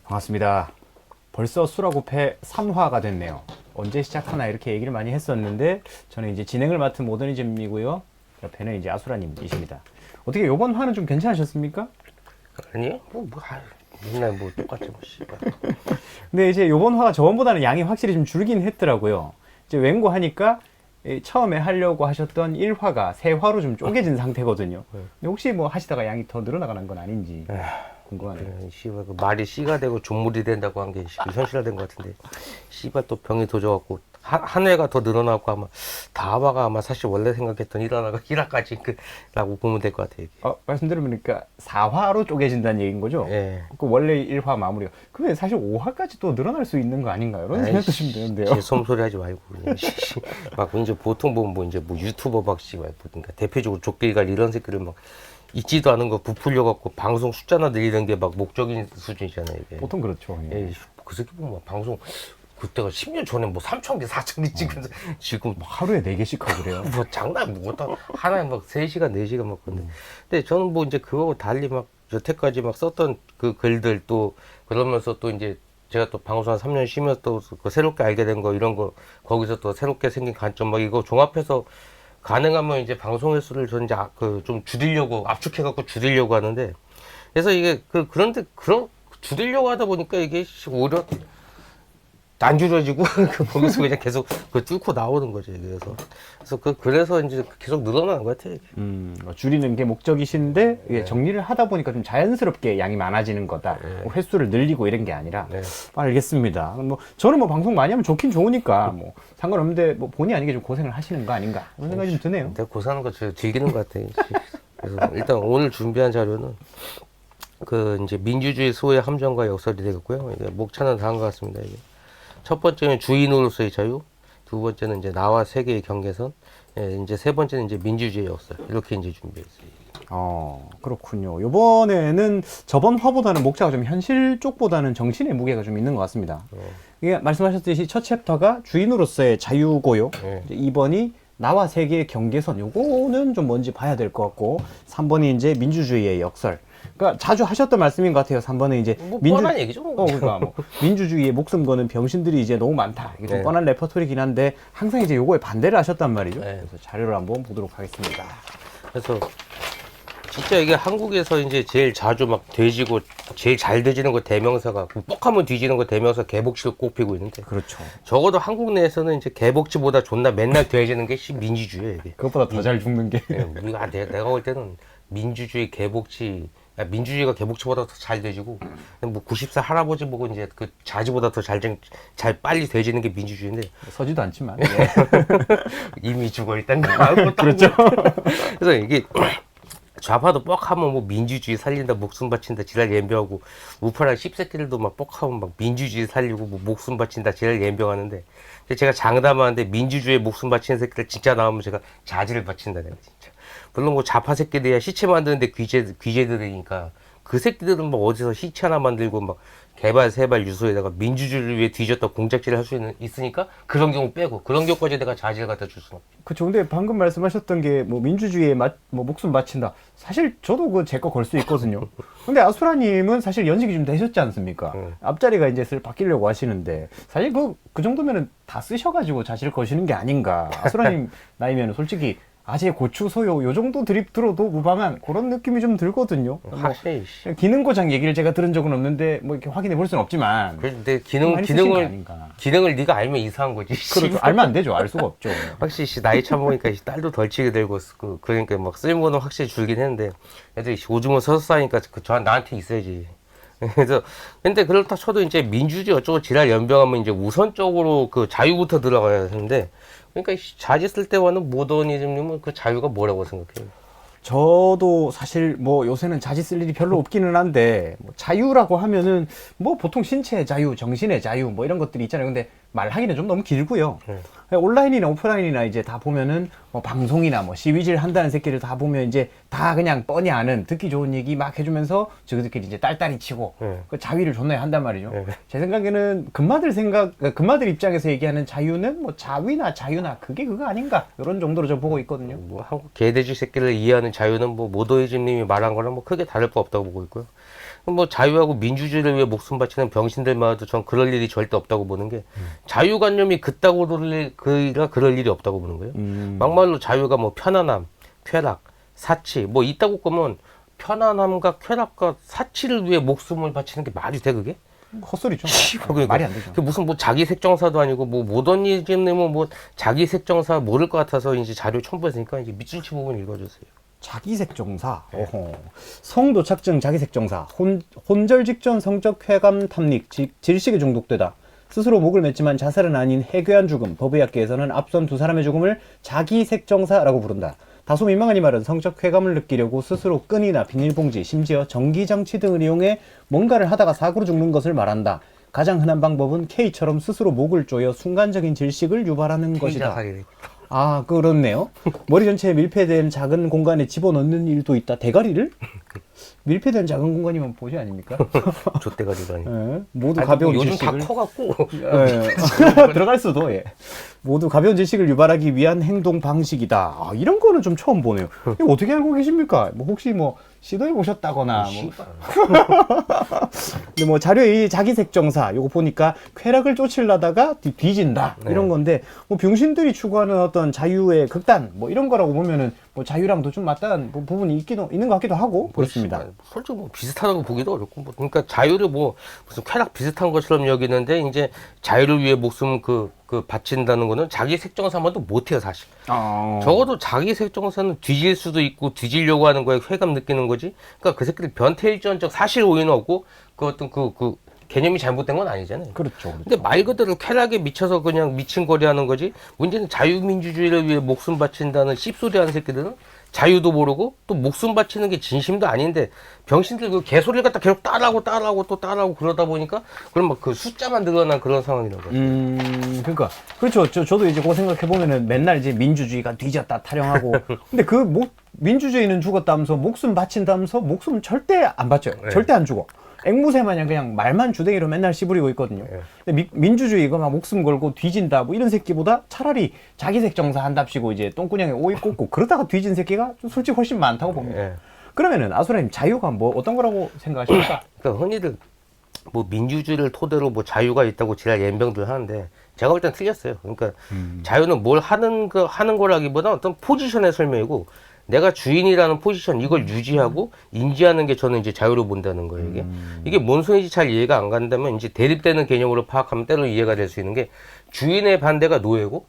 반갑습니다. 벌써 수라고패 3화가 됐네요. 언제 시작하나 이렇게 얘기를 많이 했었는데 저는 이제 진행을 맡은 모더니즘이고요. 옆에는 이제 아수라님이십니다. 어떻게 요번 화는 좀 괜찮으셨습니까? 아니요? 맨날 뭐 똑같지 뭐 씨발. 근데 이제 요번 화가 저번보다는 양이 확실히 좀 줄긴 했더라고요. 이제 웬고하니까 처음에 하려고 하셨던 1화가 3화로 좀 쪼개진 상태거든요. 근데 혹시 뭐 하시다가 양이 더 늘어나가는 건 아닌지 궁금하네요. 씨발 그 말이 씨가 되고 조물이 된다고 한 게 현실화된 것 같은데 씨발 또 병이 도져갖고 한 회가 더 늘어나고 아마 다화가 아마 사실 원래 생각했던 1화까지 라고 보면 될 것 같아요. 말씀 들으니까 4화로 쪼개진다는 얘기인 거죠? 예. 그 원래 1화 마무리가. 그러면 사실 5화까지 또 늘어날 수 있는 거 아닌가요? 이런 생각 드시면 되는데요. 제 솜소리 하지 말고 그냥 막 이제 보통 보면 뭐 이제 뭐 유튜버 막 씨발 그러니까 대표적으로 족길갈 이런 새끼를 막 있지도 않은 거 부풀려 갖고 방송 숫자나 늘리는 게 막 목적인 수준이잖아요. 이게. 보통 그렇죠. 예. 에이, 그 새끼 보면 막 방송 그때가 10년 전에 뭐 3,000개, 4,000개 찍으면서 지금 막 하루에 4개씩 하고 그래요. 뭐 장난 못하 하나에 막 3시간, 4시간 막 근데 근데 저는 뭐 이제 그거하고 달리 막 여태까지 막 썼던 그 글들 또 그러면서 또 이제 제가 또 방송 한 3년 쉬면서 또 그 새롭게 알게 된 거 이런 거 거기서 또 새롭게 생긴 관점 막 이거 종합해서 가능하면 이제 방송 횟수를 저는 이제 그 좀 줄이려고 압축해갖고 줄이려고 하는데 그래서 이게 그런데 그런 줄이려고 하다 보니까 이게 오히려 안 줄여지고 거기서 그냥 계속 뚫고 나오는 거죠. 그래서 이제 계속 늘어나는 것 같아요. 줄이는 게 목적이신데 이게 정리를 하다 보니까 좀 자연스럽게 양이 많아지는 거다. 뭐 횟수를 늘리고 이런 게 아니라. 알겠습니다. 뭐 저는 뭐 방송 많이 하면 좋긴 좋으니까 뭐 상관없는데 뭐 본의 아니게 좀 고생을 하시는 거 아닌가 이런 생각이 좀 드네요. 내가 고사하는 거 즐기는 것 같아요. 그래서 일단 오늘 준비한 자료는 그 이제 민주주의 소의 함정과 역설이 되겠고요. 이게 목차는 다음과 같습니다. 이게. 첫 번째는 주인으로서의 자유, 두 번째는 이제 나와 세계의 경계선, 이제 세 번째는 이제 민주주의 역설 이렇게 이제 준비했어요. 그렇군요. 이번에는 저번 화보다는 목차가 좀 현실 쪽보다는 정신의 무게가 좀 있는 것 같습니다. 이게 말씀하셨듯이 첫 챕터가 주인으로서의 자유고요. 이제 2번이 나와 세계의 경계선, 요거는 좀 뭔지 봐야 될 것 같고, 3번이 이제 민주주의의 역설. 그러니까 자주 하셨던 말씀인 것 같아요. 3번은 이제 뭐 뻔한 얘기죠. 그러니까 뭐 민주주의에 목숨 거는 병신들이 이제 너무 많다. 이게 좀 뻔한 레퍼토리긴 한데 항상 이제 요거에 반대를 하셨단 말이죠. 그래서 자료를 한번 보도록 하겠습니다. 그래서 진짜 이게 한국에서 이제 제일 자주 막 돼지고 제일 잘 돼지는 거 대명사가 뻑하면 뒤지는 거 대명사 개복치를 꼽히고 있는데 그렇죠. 적어도 한국 내에서는 이제 개복치보다 존나 맨날 돼지는 게 민주주의예요. 이게. 그것보다 더 잘 죽는 게. 우리가 내가 볼 때는 민주주의 개복치 민주주의가 개복치보다 더 잘 돼지고 뭐 90세 할아버지 보고 이제 그 자지보다 더 잘 빨리 돼지는 게 민주주의인데 서지도 않지만 이미 죽어 있단 거 그렇죠. 그래서 이게 좌파도 뻑하면 뭐 민주주의 살린다 목숨 바친다 지랄 연병하고 우파랑 씹새끼들도 막 뻑하면 막 민주주의 살리고 뭐 목숨 바친다 지랄 연병하는데 제가 장담하는데 민주주의에 목숨 바치는 새끼들 진짜 나오면 제가 자지를 바친다 내가 진짜. 물론 뭐 좌파 새끼들이야 시체 만드는데 귀재들이니까 그 새끼들은 뭐 어디서 시체 하나 만들고 막 개발 세발 유소에다가 민주주의를 위해 뒤졌다 공작질을 할 수 있으니까 그런 경우 빼고 그런 경우까지 내가 자질을 갖다 줄 수는 없죠. 그렇죠. 근데 방금 말씀하셨던 게 뭐 민주주의에 뭐 목숨 바친다. 사실 저도 그 제 거 걸 수 있거든요. 근데 아수라님은 사실 연식이 좀 되셨지 않습니까? 앞자리가 이제 슬 바뀌려고 하시는데 사실 그 정도면은 다 쓰셔가지고 자질 거시는 게 아닌가. 아수라님 나이면은 솔직히 아재 고추 소요 요 정도 드립 들어도 무방한 그런 느낌이 좀 들거든요. 확실히 기능고장 얘기를 제가 들은 적은 없는데 뭐 이렇게 확인해 볼 수는 없지만 근데 많이 쓰신 게 기능을 네가 알면 이상한 거지. 그렇죠. 알면 안 되죠. 알 수가 없죠. 확실히 나이 차보니까 딸도 덜 치게 되고 그러니까 막 쓸모는 확실히 줄긴 했는데 애들이 오줌을 서서 싸니까 나한테 있어야지. 그래서 근데 그렇다 쳐도 이제 민주주의 어쩌고 지랄 연병하면 이제 우선적으로 그 자유부터 들어가야 하는데 그러니까 자지 쓸 때와는 모더니즘님은 그 자유가 뭐라고 생각해요? 저도 사실 뭐 요새는 자지 쓸 일이 별로 없기는 한데 뭐 자유라고 하면은 뭐 보통 신체의 자유, 정신의 자유 뭐 이런 것들이 있잖아요. 근데 말하기는 좀 너무 길고요. 온라인이나 오프라인이나 이제 다 보면은 뭐 방송이나 뭐 시위질 한다는 새끼들 다 보면 이제 다 그냥 뻔히 아는 듣기 좋은 얘기 막 해주면서 저희들끼리 이제 딸딸이 치고 그 자위를 존나 한단 말이죠. 제 생각에는 금마들 입장에서 얘기하는 자유는 뭐 자위나 자유나 그게 그거 아닌가 이런 정도로 저 보고 있거든요. 뭐 한국 개돼지 새끼를 이해하는 자유는 뭐 모더이즘님이 말한 거랑 뭐 크게 다를 바 없다고 보고 있고요. 뭐 자유하고 민주주의를 위해 목숨 바치는 병신들마저도 전 그럴 일이 절대 없다고 보는 게 자유관념이 그따고 그럴 일이 없다고 보는 거예요. 막말로 자유가 뭐 편안함, 쾌락, 사치 뭐 있다고 보면 편안함과 쾌락과 사치를 위해 목숨을 바치는 게 말이 돼 그게? 헛소리죠. 그러니까 말이 안 되죠. 그 무슨 뭐 자기 색정사도 아니고 뭐 모더니즘이면 뭐 자기 색정사 모를 것 같아서 이제 자료 첨부했으니까 이제 밑줄치 부분 읽어주세요. 자기색정사, 성도착증 자기색정사, 혼절 직전 성적 쾌감 탐닉, 질식에 중독되다. 스스로 목을 맸지만 자살은 아닌 해괴한 죽음. 법의학계에서는 앞선 두 사람의 죽음을 자기색정사라고 부른다. 다소 민망한 이 말은 성적 쾌감을 느끼려고 스스로 끈이나 비닐봉지, 심지어 전기장치 등을 이용해 뭔가를 하다가 사고로 죽는 것을 말한다. 가장 흔한 방법은 K처럼 스스로 목을 조여 순간적인 질식을 유발하는 것이다. 아, 그렇네요. 머리 전체에 밀폐된 작은 공간에 집어넣는 일도 있다. 대가리를? 밀폐된 작은 공간이면 보시 아닙니까? 좆대가리라니. 예, 모두 가벼운 요즘 질식을 다 커갖고 들어갈 수도 예. 모두 가벼운 질식을 유발하기 위한 행동 방식이다. 아, 이런 거는 좀 처음 보네요. 이거 어떻게 알고 계십니까? 뭐 혹시 뭐 시도해 보셨다거나 뭐. 근데 뭐 자료의 자기색정사 요거 보니까 쾌락을 쫓으려다가 뒤진다 이런 건데 뭐 병신들이 추구하는 어떤 자유의 극단 뭐 이런 거라고 보면은 뭐 자유랑도 좀 맞다는 부분이 있는 것 같기도 하고 그렇습니다. 솔직히 뭐 비슷하다고 보기도 어렵고 뭐 그러니까 자유를 뭐 무슨 쾌락 비슷한 것처럼 여기는데 이제 자유를 위해 목숨 그 바친다는 거는 자기 색정사만도 못해요 사실. 적어도 자기 색정사는 뒤질 수도 있고 뒤지려고 하는 거에 쾌감 느끼는 거지. 그러니까 그 새끼들 변태일전적 사실 오해는 없고 그 어떤 그 개념이 잘못된 건 아니잖아요. 그렇죠. 근데 말 그대로 쾌락에 미쳐서 그냥 미친 거리 하는 거지. 문제는 자유민주주의를 위해 목숨 바친다는 씹소리 하는 새끼들은 자유도 모르고 또 목숨 바치는 게 진심도 아닌데 병신들 그 개소리를 갖다 계속 따라하고 또 따라하고 그러다 보니까 그럼 막 그 숫자만 늘어난 그런 상황이라는 거죠. 그러니까 그렇죠. 저도 이제 그거 생각해 보면은 맨날 이제 민주주의가 뒤졌다 타령하고 근데 그 민주주의는 죽었다면서 목숨 바친다면서 목숨 절대 안 바쳐요. 네. 절대 안 죽어. 앵무새 마냥 그냥 말만 주댕이로 맨날 씨부리고 있거든요. 근데 민주주의가 막 목숨 걸고 뒤진다 뭐 이런 새끼보다 차라리 자기색정사 한답시고 이제 똥구녕에 오이 꽂고 그러다가 뒤진 새끼가 좀 솔직히 훨씬 많다고 봅니다. 그러면은 아수라님 자유가 뭐 어떤 거라고 생각하십니까? 그러니까 흔히들 뭐 민주주의를 토대로 뭐 자유가 있다고 지랄 연병들 하는데 제가 볼 땐 틀렸어요. 그러니까 자유는 뭘 하는 거라기보다 어떤 포지션의 설명이고 내가 주인이라는 포지션 이걸 유지하고 인지하는 게 저는 이제 자유로 본다는 거예요. 이게 뭔 소리인지 잘 이해가 안 간다면 이제 대립되는 개념으로 파악하면 때로 이해가 될 수 있는 게 주인의 반대가 노예고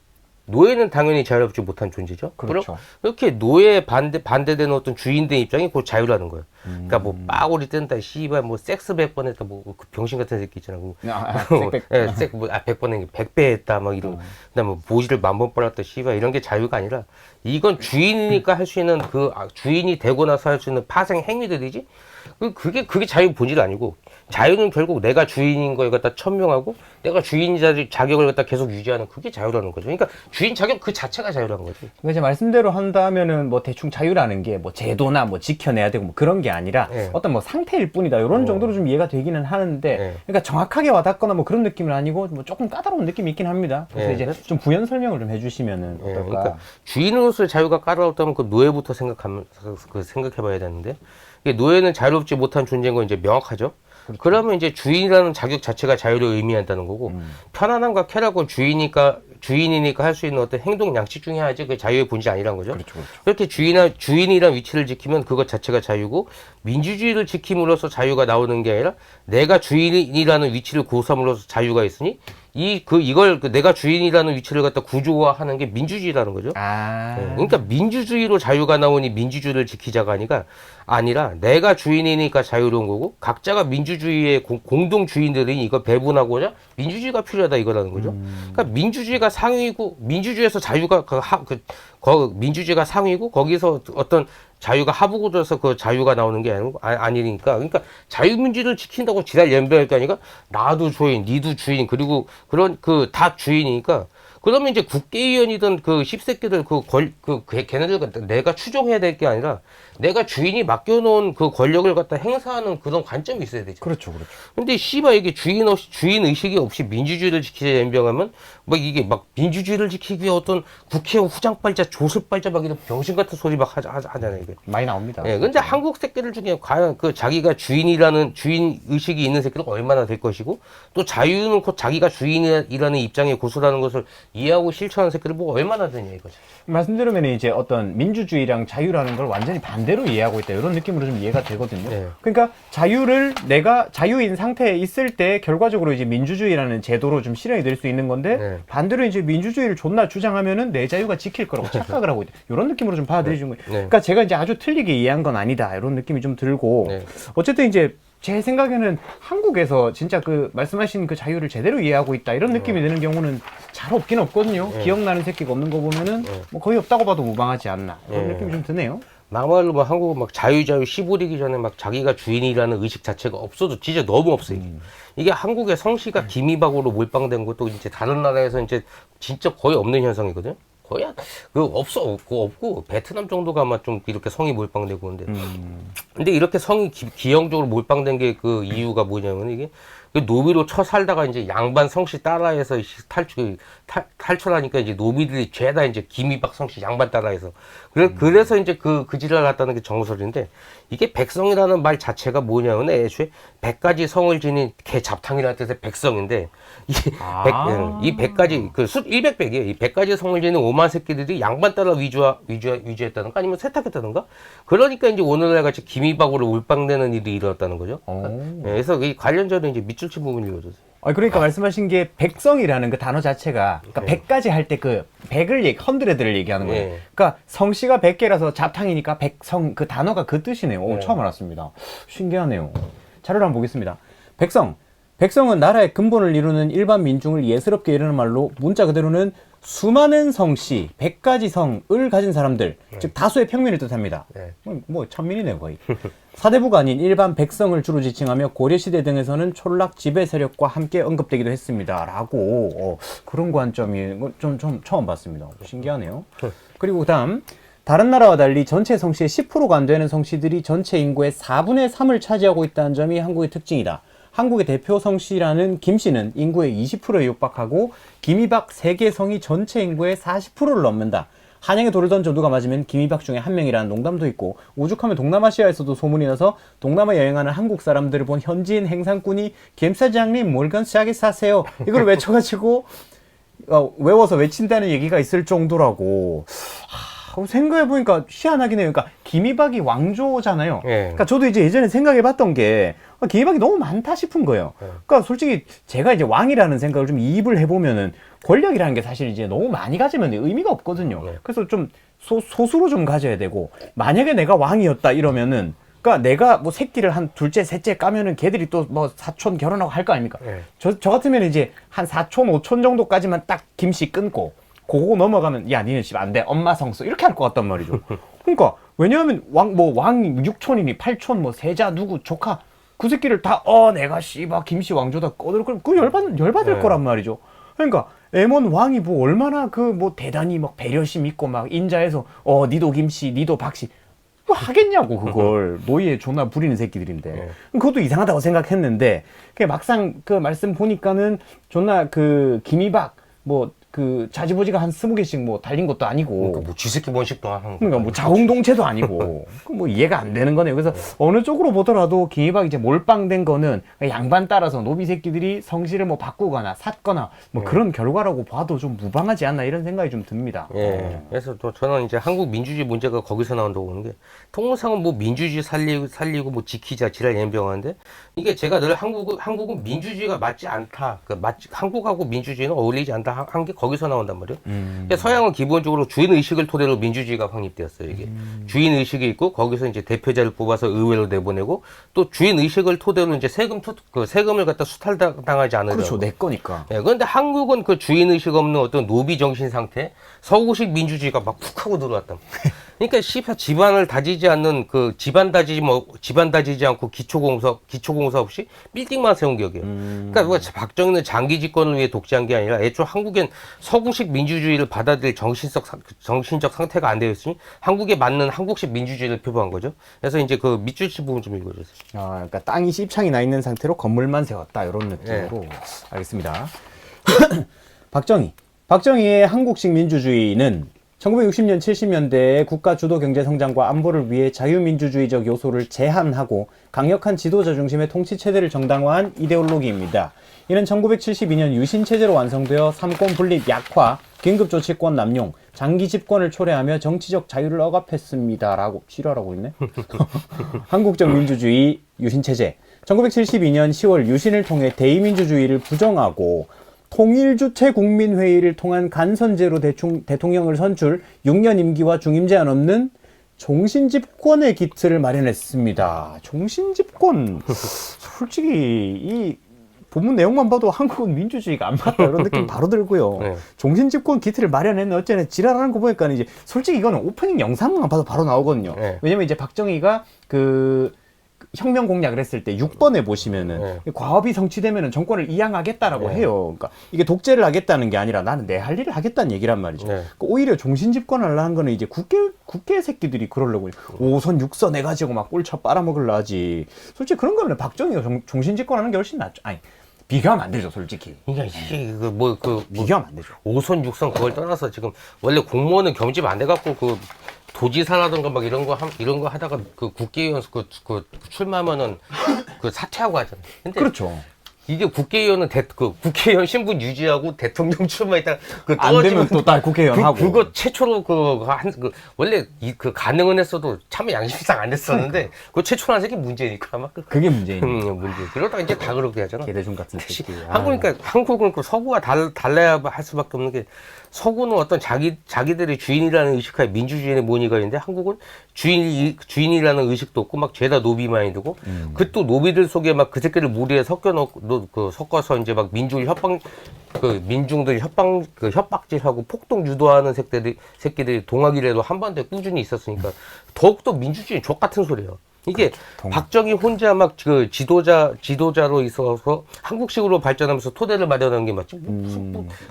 노예는 당연히 자유롭지 못한 존재죠. 그렇죠. 이렇게 노예에 반대되는 어떤 주인된 입장이 곧 자유라는 거예요. 그러니까 뭐 빠고리 뜬다, 씨발 뭐 섹스 100번 했다, 뭐 그 병신 같은 새끼 있잖아. 뭐 100번 했 100배 했다, 막 이런. 그다음에 뭐 보지를 10,000번 빨았다, 씨발 이런 게 자유가 아니라 이건 주인이니까 할 수 있는 주인이 되고 나서 할 수 있는 파생 행위들이지. 그게 자유 본질 아니고 자유는 결국 내가 주인인 거에 갖다 천명하고 내가 주인 자격을 갖다 계속 유지하는 그게 자유라는 거죠. 그러니까 주인 자격 그 자체가 자유라는 거지. 그러니까 이제 말씀대로 한다면은 뭐 대충 자유라는 게 뭐 제도나 뭐 지켜내야 되고 뭐 그런 게 아니라 어떤 뭐 상태일 뿐이다. 이런 정도로 좀 이해가 되기는 하는데 그러니까 정확하게 와닿거나 뭐 그런 느낌은 아니고 뭐 조금 까다로운 느낌이 있긴 합니다. 그래서 이제 좀 부연 설명을 좀 해주시면은 어떨까? 그러니까 주인으로서의 자유가 까다롭다면 그 노예부터 생각해봐야 되는데 노예는 자유롭지 못한 존재인 건 이제 명확하죠. 그렇죠. 그러면 이제 주인이라는 자격 자체가 자유를 의미한다는 거고 편안함과 쾌락은 주인이니까 할 수 있는 어떤 행동 양식 중에 하나지 그게 자유의 본질이 아니란 거죠. 그렇죠. 그렇게 주인이란 위치를 지키면 그것 자체가 자유고 민주주의를 지킴으로써 자유가 나오는 게 아니라 내가 주인이라는 위치를 고수함으로써 자유가 있으니 이걸 내가 주인이라는 위치를 갖다 구조화하는 게 민주주의라는 거죠. 그러니까 민주주의로 자유가 나오니 민주주의를 지키자가 아니라 내가 주인이니까 자유로운 거고 각자가 민주주의의 공동 주인들이 이걸 배분하고자 민주주의가 필요하다 이거라는 거죠. 그러니까 민주주의가 상위고 민주주의에서 자유가 민주주의가 상위고 거기서 어떤 자유가 하부구조에서 그 자유가 나오는 게 아니니까 그러니까 자유민주를 지킨다고 지랄 연병할 게 아니라 나도 주인, 니도 주인 그리고 그런 다 주인이니까 그러면 이제 국회의원이든 그 씹새끼들 걔네들 갖다 내가 추종해야 될 게 아니라 내가 주인이 맡겨놓은 그 권력을 갖다 행사하는 그런 관점이 있어야 되죠. 그렇죠, 그렇죠. 근데 씨발 이게 주인 의식이 없이 민주주의를 지키자 연병하면 막 이게 막 민주주의를 지키기 위해 어떤 국회의원 후장빨자 조슬빨자 막 이런 병신 같은 소리 막 하잖아요 이게. 많이 나옵니다. 예, 근데 한국 새끼들 중에 과연 그 자기가 주인 의식이 있는 새끼들 얼마나 될 것이고 또 자유는 곧 자기가 주인이라는 입장에 고수라는 것을 이해하고 실천하는 새끼들 뭐 얼마나 되냐 이거죠. 말씀드리면 이제 어떤 민주주의랑 자유라는 걸 완전히 반대로 이해하고 있다 이런 느낌으로 좀 이해가 되거든요. 네. 그러니까 자유를 내가 자유인 상태에 있을 때 결과적으로 이제 민주주의라는 제도로 좀 실현이 될 수 있는 건데 네. 반대로 이제 민주주의를 존나 주장하면은 내 자유가 지킬 거라고 착각을 하고 있다. 이런 느낌으로 좀 받아들이는 거예요. 그러니까 제가 이제 아주 틀리게 이해한 건 아니다 이런 느낌이 좀 들고 네. 어쨌든 이제 제 생각에는 한국에서 진짜 그 말씀하신 그 자유를 제대로 이해하고 있다 이런 느낌이 드는 경우는 잘 없긴 없거든요. 기억나는 새끼가 없는 거 보면은 뭐 거의 없다고 봐도 무방하지 않나 이런 느낌이 좀 드네요. 막말로 막 한국은 막 자유 씨부리기 전에 막 자기가 주인이라는 의식 자체가 없어도 진짜 너무 없어요. 이게 한국의 성씨가 기미박으로 몰빵된 것도 이제 다른 나라에서 이제 진짜 거의 없는 현상이거든요. 거의 없고 베트남 정도가 아마 좀 이렇게 성이 몰빵되고 근데 이렇게 성이 기형적으로 몰빵된 게 그 이유가 뭐냐면 이게 그 노비로 살다가 이제 양반 성씨 따라해서 탈출하니까 이제 노비들이 죄다 이제 기미박 성씨 양반 따라해서 그래서 이제 그 지랄 갔다는 게 정설인데 이게 백성이라는 말 자체가 뭐냐면 애초에 100가지 성을 지닌 개 잡탕이라는 뜻의 백성인데 이 100가지 그 숫 100백이에요. 이 100가지 성을 지닌 5만 새끼들이 양반 따라 위주했다든가 아니면 세탁했다든가 그러니까 이제 오늘날 같이 기미박으로 몰빵되는 일이 일어났다는 거죠. 그래서 이 관련자는 이제 밑줄 친 부분을 읽어주세요. 그러니까 말씀하신 게 백성이라는 그 단어 자체가 그러니까 100가지 할 때 그 100을 헌드레드를 얘기하는 거예요. 네. 그러니까 성씨가 100개라서 잡탕이니까 백성 그 단어가 그 뜻이네요. 오, 처음 알았습니다. 신기하네요. 자료를 한번 보겠습니다. 백성은 나라의 근본을 이루는 일반 민중을 예스럽게 이르는 말로 문자 그대로는 수많은 성씨, 100가지 성을 가진 사람들, 즉 다수의 평민을 뜻합니다. 뭐 천민이네요 거의. 사대부가 아닌 일반 백성을 주로 지칭하며 고려시대 등에서는 촌락 지배 세력과 함께 언급되기도 했습니다. 라고 그런 관점이 좀 처음 봤습니다. 신기하네요. 그리고 다음 다른 나라와 달리 전체 성씨의 10%가 안 되는 성씨들이 전체 인구의 4분의 3을 차지하고 있다는 점이 한국의 특징이다. 한국의 대표 성씨라는 김씨는 인구의 20%에 육박하고 김이박 3개 성이 전체 인구의 40%를 넘는다. 한양에 돌을 던져 누가 맞으면 김이박 중에 한 명이라는 농담도 있고 오죽하면 동남아시아에서도 소문이 나서 동남아 여행하는 한국 사람들을 본 현지인 행상꾼이 김사장님 물건 싸게 사세요. 이걸 외쳐가지고 외워서 외친다는 얘기가 있을 정도라고. 생각해보니까 희한하긴 해요. 그러니까 김이박이 왕조잖아요. 그러니까 저도 이제 예전에 생각해봤던 게 김이박이 너무 많다 싶은 거예요. 그러니까 솔직히 제가 이제 왕이라는 생각을 좀 이입을 해보면은 권력이라는 게 사실 이제 너무 많이 가지면 의미가 없거든요. 그래서 좀 소수로 좀 가져야 되고 만약에 내가 왕이었다 이러면은 그러니까 내가 뭐 새끼를 한 둘째, 셋째 까면은 걔들이 또 뭐 사촌 결혼하고 할 거 아닙니까? 저 같으면 이제 한 4촌, 5촌 정도까지만 딱 김씨 끊고 그거 넘어가면 야 니는 집 안 돼 엄마 성수 이렇게 할 것 같단 말이죠. 그러니까 왜냐하면 왕 6촌이니 8촌 뭐 세자 누구 조카 그 새끼를 다 내가 씨바 김씨 왕조다 꺼들 그 열받을 거란 말이죠. 그러니까 M1 왕이 뭐 얼마나 그 뭐 대단히 막 배려심 있고 막 인자해서 니도 김씨 니도 박씨 뭐 하겠냐고 그걸 노예 존나 부리는 새끼들인데 그것도 이상하다고 생각했는데 막상 그 말씀 보니까는 존나 그 김이박 뭐 그 자지보지가 한 20개씩 뭐 달린 것도 아니고 그러니까 뭐 쥐새끼 번식도 하는 그러니까 뭐 자웅동체도 아니고 뭐 이해가 안 되는 거네요. 그래서 어느 쪽으로 보더라도 김이박 이제 몰빵된 거는 양반 따라서 노비 새끼들이 성씨를 뭐 바꾸거나 샀거나 뭐 그런 결과라고 봐도 좀 무방하지 않나 이런 생각이 좀 듭니다. 그래서 또 저는 이제 한국 민주주의 문제가 거기서 나온다고 보는 게 통상은 뭐 민주주의 살리고 뭐 지키자 지랄 연병하는데 이게 제가 늘 한국은 민주주의가 맞지 않다. 한국하고 민주주의는 어울리지 않다 한 게 거기서 나온단 말이에요. 그러니까 서양은 기본적으로 주인 의식을 토대로 민주주의가 확립되었어요. 이게 주인 의식이 있고 거기서 이제 대표자를 뽑아서 의회로 내보내고 또 주인 의식을 토대로 이제 세금을 갖다 수탈당하지 않으려고. 그렇죠, 내 거니까. 그런데 한국은 그 주인 의식 없는 어떤 노비 정신 상태, 서구식 민주주의가 막 푹 하고 들어왔단 말이에요. 그러니까 씨발 집안을 다지지 않는 그 집안 다지지 않고 기초공사 없이 빌딩만 세운 격이에요. 그러니까 누가 박정희는 장기 집권을 위해 독재한 게 아니라 애초 한국엔 서구식 민주주의를 받아들일 정신적 상태가 안 되어 있으니 한국에 맞는 한국식 민주주의를 표방한 거죠. 그래서 이제 그 밑줄 치 부분 좀 읽어주세요. 그러니까 땅이 씹창이 나 있는 상태로 건물만 세웠다 이런 느낌으로. 알겠습니다. 박정희의 한국식 민주주의는 1960년, 70년대의 국가 주도 경제 성장과 안보를 위해 자유민주주의적 요소를 제한하고 강력한 지도자 중심의 통치 체제를 정당화한 이데올로기입니다. 이는 1972년 유신 체제로 완성되어 삼권 분립 약화, 긴급 조치권 남용, 장기 집권을 초래하며 정치적 자유를 억압했습니다. 라고 지랄하고 있네. 한국적 민주주의 유신 체제. 1972년 10월 유신을 통해 대의민주주의를 부정하고 통일주체 국민회의를 통한 간선제로 대통령을 선출 6년 임기와 중임 제한 없는 종신집권의 기틀을 마련했습니다. 종신집권. 솔직히 이 본문 내용만 봐도 한국은 민주주의가 안 맞다 이런 느낌 바로 들고요. 네. 종신집권 기틀을 마련했는 어쩌네 지랄하는 거 보니까 이제 솔직히 이거는 오프닝 영상만 봐도 바로 나오거든요. 네. 왜냐면 이제 박정희가 그 혁명 공약을 했을 때 6번에 보시면은 과업이 성취되면은 정권을 이양하겠다라고 해요. 그러니까 이게 독재를 하겠다는 게 아니라 나는 내 할 일을 하겠다는 얘기란 말이죠. 그러니까 오히려 종신집권을 하려는 거는 이제 국회 새끼들이 그러려고 5선 6선 해가지고 막 꿀쳐 빨아먹으려 하지. 솔직히 그런 거면 박정희가 종신집권하는 게 훨씬 낫죠. 아니 비교하면 안 되죠, 솔직히. 그러니까 비교하면 안 되죠. 5선 6선 그걸 떠나서 지금 원래 공무원은 겸직 안 돼갖고 그 도지사라든가 막 이런 거 하다가 그 국회의원 그 출마하면은 그 사퇴하고 하잖아요. 근데 그렇죠. 이게 국회의원은 국회의원 신분 유지하고 대통령 출마했다가 그 안 되면 또 딸 국회의원 하고. 그거 최초로 원래 그 가능은 했어도 참 양심상 안 됐었는데 그거 최초로 한 새끼 문제니까 아마 그게 문제니까. 문제. 그러다가 이제 다 그렇게 하잖아. 개대중 같은 새끼. 한국은 그 서구가 달라야 할 수밖에 없는 게 서구는 어떤 자기들의 주인이라는 의식하에 민주주의의 모니가 있는데 한국은 주인이라는 의식도 없고 막 죄다 노비 마인드고 그 또 노비들 속에 막 그 새끼를 무리에 섞어서 이제 막 민중들 협박질하고 폭동 유도하는 새끼들이 동학이라도 한반도에 꾸준히 있었으니까 더욱더 민주주의 족 같은 소리예요. 이게 박정희 혼자 막 그 지도자로 있어서 한국식으로 발전하면서 토대를 마련한 게 맞지?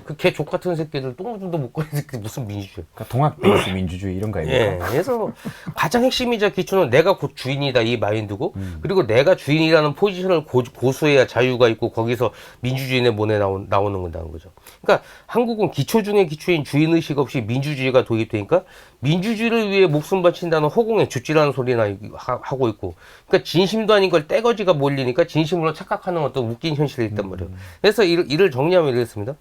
그 개 족 같은 새끼들 똥도 못 거는 새끼들 무슨 민주주의? 그러니까 동학 베이스 민주주의 이런 거예요. 예. 그래서 가장 핵심이자 기초는 내가 곧 주인이다 이 마인드고 그리고 내가 주인이라는 포지션을 고수해야 자유가 있고 거기서 민주주의의 문에 나오는 건다는 거죠. 그러니까 한국은 기초 중에 기초인 주인의식 없이 민주주의가 도입되니까 민주주의를 위해 목숨 바친다는 허공에 줍지라는 소리나 하고 있고 그러니까 진심도 아닌 걸 떼거지가 몰리니까 진심으로 착각하는 어떤 웃긴 현실이 있단 말이에요. 그래서 이를 정리하면 이렇습니다.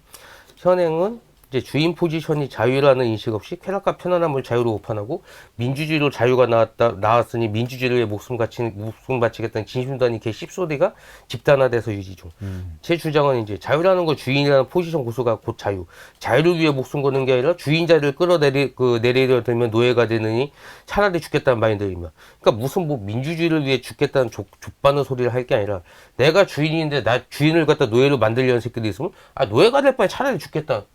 현행은 이제 주인 포지션이 자유라는 인식 없이 쾌락과 편안함을 자유로 오판하고 민주주의로 자유가 나왔으니 민주주의를 위해 목숨 바치겠다는 진심도 아닌 개 씹소리가 집단화돼서 유지 중. 제 주장은 이제 자유라는 건 주인이라는 포지션 고수가 곧 자유를 위해 목숨 거는 게 아니라 주인자를 내리려 들면 노예가 되느니 차라리 죽겠다는 마인드입니다. 그러니까 무슨 뭐 민주주의를 위해 죽겠다는 족바는 소리를 할 게 아니라 내가 주인인데 나 주인을 갖다 노예로 만들려는 새끼들이 있으면 노예가 될 바에 차라리 죽겠다.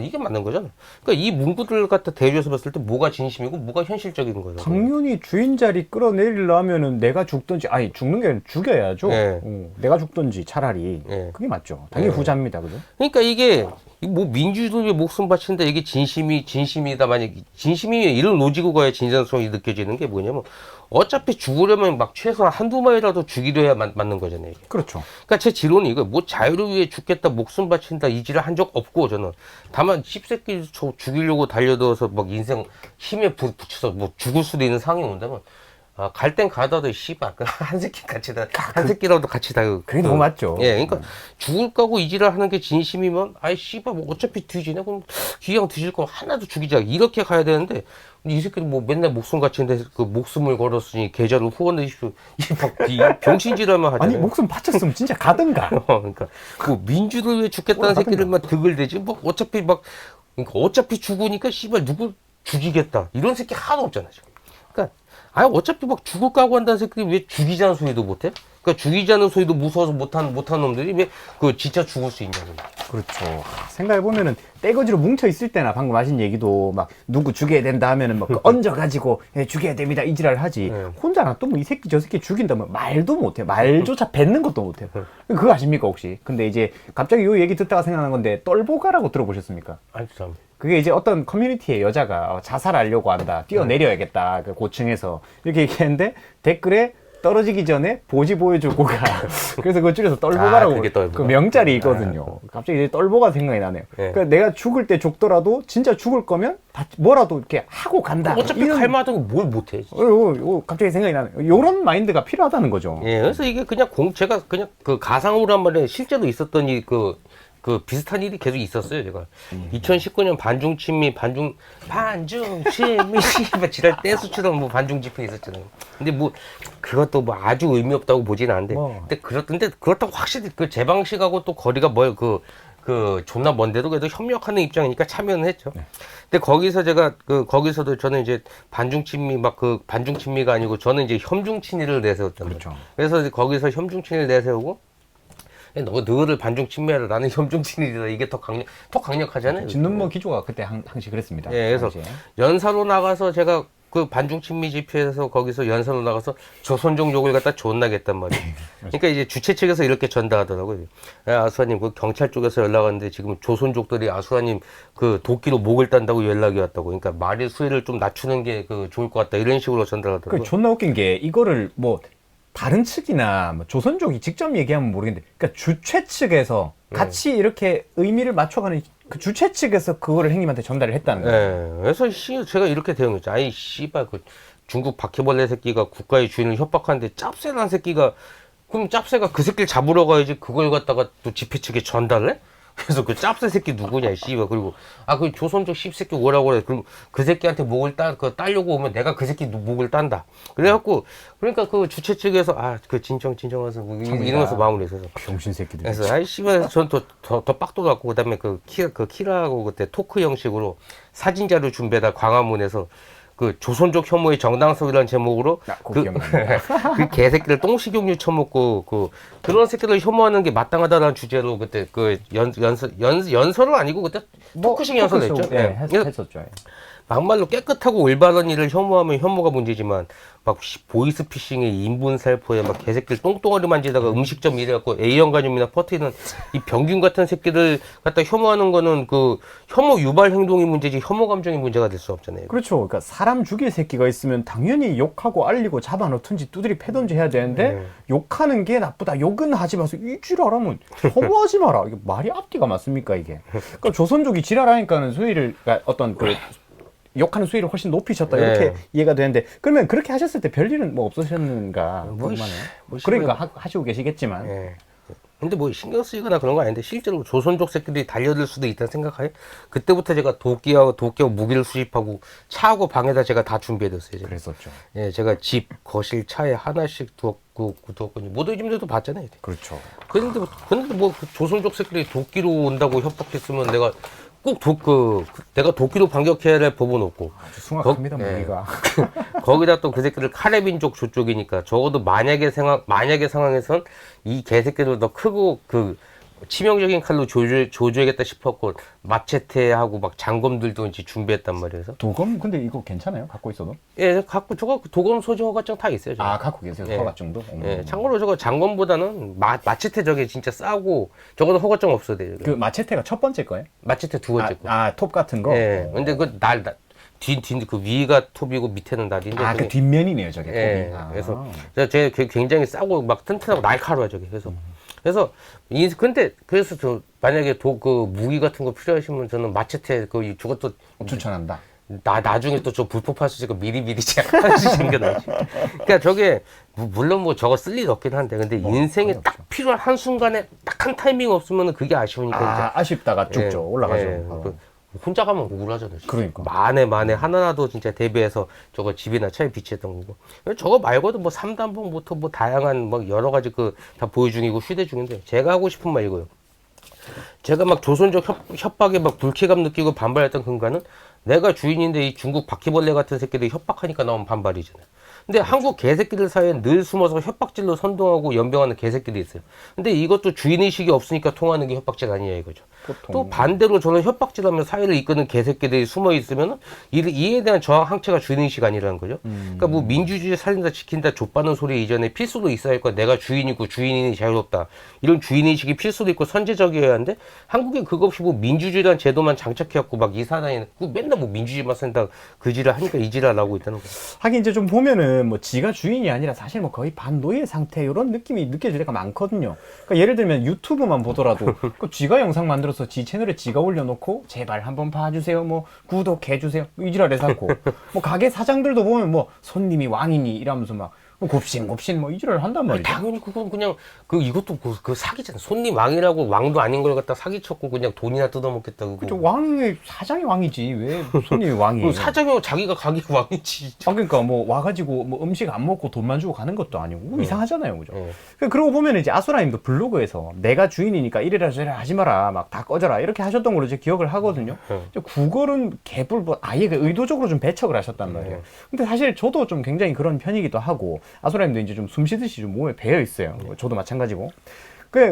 이게 맞는 거잖아. 그러니까 이 문구들을 갖다 대조해서 봤을 때 뭐가 진심이고 뭐가 현실적인 거예요. 당연히 주인 자리 끌어내리려면은 내가 죽든지 죽는 게 아니라 죽여야죠. 네. 내가 죽든지 차라리. 네. 그게 맞죠. 당연히 후자입니다. 그죠? 그러니까 이게 뭐 민주주의에 목숨 바친다 이게 진심이다 만약 진심이면 이런 로직으로 가야 진정성이 느껴지는 게 뭐냐면 어차피 죽으려면 막 최소한 한두 마리라도 죽이려 해야 맞는 거잖아요. 이게. 그렇죠. 그러니까 제 지론은 이거 뭐 자유를 위해 죽겠다 목숨 바친다 이지를 한 적 없고 저는 다만 씹새끼 죽이려고 달려들어서 막 인생 힘에 붙여서 뭐 죽을 수도 있는 상황이 온다면 갈 땐 가다도 씨발 한 새끼 같이 한 새끼라도 같이 다 그게 너무 맞죠. 예, 그러니까 죽을 거고 이지를 하는 게 진심이면 아이 씨발 뭐 어차피 뒤지네 그럼 기왕 뒤질 거 하나도 죽이자 이렇게 가야 되는데 이 새끼들 뭐 맨날 목숨 바치는데 그 목숨을 걸었으니 계좌로 후원 내십시오 이 병신질하면 하잖아요. 아니 목숨 바쳤으면 진짜 가든가. 그러니까 뭐 민주를 위해 죽겠다는 새끼들만 득을 대지 뭐 그러니까 어차피 죽으니까 씨발 누구 죽이겠다 이런 새끼 하나도 없잖아 지금. 그러니까 어차피 막 죽을 까고 한다는 새끼들이 왜 죽이자는 소리도 못해? 그러니까 죽이자는 소리도 무서워서 못하는 놈들이 왜 진짜 죽을 수 있냐고. 그렇죠. 생각해보면은 떼거지로 뭉쳐있을 때나 방금 하신 얘기도 막 누구 죽여야 된다 하면은 막 얹어가지고 예, 죽여야 됩니다 이지랄 하지. 혼자 놔두면 이 새끼 저 새끼 죽인다면 말도 못해. 말조차 뱉는 것도 못해. 그거 아십니까 혹시? 근데 이제 갑자기 요 얘기 듣다가 생각난 건데 똘보가라고 들어보셨습니까? 아니 참. 그게 이제 어떤 커뮤니티의 여자가 자살하려고 한다. 뛰어내려야겠다. 그 고층에서. 이렇게 얘기했는데 댓글에 떨어지기 전에 보지 보여주고 가. 그래서 그걸 줄여서 똘보가라고. 그게 똘보가? 그 명짤이 있거든요. 갑자기 이제 똘보가 생각이 나네요. 네. 그러니까 내가 죽을 때 죽더라도 진짜 죽을 거면 뭐라도 이렇게 하고 간다. 어차피 칼마든 뭘 못해. 갑자기 생각이 나네요. 요런 마인드가 필요하다는 거죠. 예, 그래서 이게 그냥 제가 그냥 그 가상으로 한 말에 실제로 있었던 그 비슷한 일이 계속 있었어요, 제가. 2019년 반중친미, 씨발 지랄 떼수처럼 뭐 반중 집회 있었잖아요. 근데 뭐, 그것도 뭐 아주 의미 없다고 보진 않는데. 근데 그렇다고 확실히 그 제 방식하고 또 거리가 존나 먼데도 그래도 협력하는 입장이니까 참여는 했죠. 근데 거기서 거기서도 저는 이제 반중친미가 아니고 저는 이제 혐중친미를 내세웠잖아요. 그렇죠. 그래서 이제 거기서 혐중친미를 내세우고 너를 반중 친미하라 나는 혐중 친일이다 이게 더 강력하잖아요. 진눈머 기조가 그때 당시 그랬습니다. 예, 그래서 당시에. 연사로 나가서 제가 그 반중 친미 집회에서 거기서 연사로 나가서 조선족 욕을 갖다 존나겠단 말이에요. 그러니까 이제 주최 측에서 이렇게 전달하더라고요. 야, 아수아님 그 경찰 쪽에서 연락 왔는데 지금 조선족들이 아수아님 그 도끼로 목을 딴다고 연락이 왔다고. 그러니까 말의 수위를 좀 낮추는 게 그 좋을 것 같다 이런 식으로 전달하더라고요. 그 존나 웃긴 게 이거를 뭐 다른 측이나 뭐 조선족이 직접 얘기하면 모르겠는데, 그러니까 주최 측에서 같이 이렇게 의미를 맞춰가는 그 주최 측에서 그거를 형님한테 전달을 했다는 거예요. 예, 그래서 제가 이렇게 대응했죠. 아이 씨발 그 중국 바퀴벌레 새끼가 국가의 주인을 협박하는데 짭새란 새끼가 그럼 짭새가 그 새끼를 잡으러 가야지 그걸 갖다가 또 집회 측에 전달해? 그래서 그 짭새 새끼 누구냐, 씨발. 그리고, 그 조선족 씹새끼 오라고 그래. 그럼 그 새끼한테 목을 따려고 오면 내가 그 새끼 목을 딴다. 그래갖고, 그러니까 그 주최 측에서, 진정하서, 뭐 이러면서 마무리했어서. 병신 새끼들. 그래서, 아이, 씨발, 전 더 빡도 갖고, 그 다음에 키라하고 그때 토크 형식으로 사진자료 준비해다 광화문에서 그 조선족 혐오의 정당성이라는 제목으로 그 개새끼들 똥식용유 처먹고 그런 새끼들 혐오하는 게 마땅하다라는 주제로 그때 그 연설은 아니고 그때 토크식 연설을 했죠. 예, 했었죠. 예. 막말로 깨끗하고 올바른 일을 혐오하면 혐오가 문제지만 막 보이스피싱에 인분살포에 막 개새끼들 똥덩어리 만지다가 음식점 이래갖고 A형 간염이나 퍼뜨리는 이 병균 같은 새끼들 갖다 혐오하는 거는 그 혐오 유발 행동이 문제지 혐오 감정이 문제가 될 수 없잖아요. 그렇죠. 그러니까 사람 죽일 새끼가 있으면 당연히 욕하고 알리고 잡아놓든지 두드리 패든지 해야 되는데 욕하는 게 나쁘다. 욕은 하지 마세요. 이 지랄하면 혐오하지 마라. 이게 말이 앞뒤가 맞습니까 이게? 그러니까 조선족이 지랄하니까는 수위를 그러니까 어떤 그 욕하는 수위를 훨씬 높이셨다 이렇게 이해가 되는데, 그러면 그렇게 하셨을 때 별일은 뭐 없으셨는가? 그러니까 하시고 계시겠지만. 예. 근데 뭐 신경 쓰이거나 그런 거 아닌데 실제로 조선족 새끼들이 달려들 수도 있다는 생각하에 그때부터 제가 도끼하고 무기를 수집하고 차하고 방에다 제가 다 준비해뒀어요. 제가. 그랬었죠. 예, 제가 집, 거실, 차에 하나씩 두었고 모두 집들도 봤잖아요. 그렇죠. 근데 뭐 그 조선족 새끼들이 도끼로 온다고 협박했으면 내가 꼭 내가 도끼로 반격해야 할 법은 없고. 아주 숭악합니다, 무기가. 거기다 또 그 새끼들 카레빈족 저쪽이니까 적어도 만약의 상황에선 이 개새끼들 더 크고 치명적인 칼로 조져야겠다 싶었고 마체테하고 막 장검들도 이제 준비했단 말이에요. 도검 근데 이거 괜찮아요? 갖고 있어도? 예, 저거 도검 소지 허가증 다 있어요. 저거. 갖고 계세요? 예. 허가증도? 예, 참고로 저거 장검보다는 마체테 저게 진짜 싸고 저거는 허가증 없어야 돼요. 그 마체테가 첫 번째 거예요? 마체테 두 번째 거. 톱 같은 거? 예. 근데 그 위가 톱이고 밑에는 날인데. 그 뒷면이네요, 저게. 예. 톱이. 그래서 제 굉장히 싸고 막 튼튼하고 날카로워 저게. 그래서 만약에 그 무기 같은 거 필요하시면 저는 마체테 저것도 추천한다. 나중에 또 저 불법할 수 있으니까 미리 제가 하나씩 챙겨놔야지. 그러니까 저게 물론 뭐 저거 쓸 일 없긴 한데 근데 인생에 딱 필요한 한 순간에 딱 한 타이밍 없으면 그게 아쉬우니까 아쉽다가 쭉쭉 올라가죠. 혼자 가면 우울하잖아요. 그러니까. 만에 하나라도 진짜 대비해서 저거 집이나 차에 비치했던 거고. 저거 말고도 뭐 3단봉부터 뭐 다양한 뭐 여러 가지 다 보유 중이고 휴대 중인데 제가 하고 싶은 말 이거요. 제가 막 조선족 협박에 막 불쾌감 느끼고 반발했던 근간은 내가 주인인데 이 중국 바퀴벌레 같은 새끼들이 협박하니까 나온 반발이잖아요. 근데 한국 개새끼들 사이에 늘 숨어서 협박질로 선동하고 연병하는 개새끼들이 있어요. 근데 이것도 주인의식이 없으니까 통하는 게 협박질 아니냐 이거죠. 보통. 또 반대로 저는 협박질하며 사회를 이끄는 개새끼들이 숨어 있으면 이에 대한 저항 항체가 주인의식 아니라는 거죠. 그러니까 뭐 민주주의 살린다 지킨다 좆바는 소리 이전에 필수도 있어야 할 거야. 내가 주인이고 주인이 자유롭다. 이런 주인의식이 필수도 있고 선제적이어야 하는데 한국엔 그거 없이 뭐 민주주의라는 제도만 장착해갖고 막 이사나이는 맨날 뭐 민주주의만 쓴다 그지랄 하니까 이지랄 나오고 있다는 거예요. 하긴 이제 좀 보면은 뭐 지가 주인이 아니라 사실 뭐 거의 반노예 상태 이런 느낌이 느껴질 때가 많거든요. 그러니까 예를 들면 유튜브만 보더라도 그 지가 영상 만들어서 지 채널에 지가 올려놓고 제발 한번 봐주세요. 뭐 구독해주세요. 이지랄해서 하고 뭐 가게 사장들도 보면 뭐 손님이 왕이니 이러면서 막 곱신곱신 뭐 이지랄 한단 말이죠. 당연히 그건 그냥 이것도 그 사기잖아. 손님 왕이라고 왕도 아닌 걸 갖다 사기쳤고 그냥 돈이나 뜯어먹겠다고. 그죠. 왕이 사장이 왕이지 왜 손님이 왕이에요? 사장이 자기가 가게 왕이지. 아 그러니까 뭐 와가지고 뭐 음식 안 먹고 돈만 주고 가는 것도 아니고 이상하잖아요, 그죠? 네. 그러고 보면 이제 아수라님도 블로그에서 내가 주인이니까 이래라 저래라 하지 마라, 막 다 꺼져라 이렇게 하셨던 걸로 제 기억을 하거든요. 구걸은 개불 뭐 아예 의도적으로 좀 배척을 하셨단 말이에요. 근데 사실 저도 좀 굉장히 그런 편이기도 하고 아수라님도 이제 좀 숨쉬듯이 좀 몸에 배어 있어요. 저도 마찬가지고.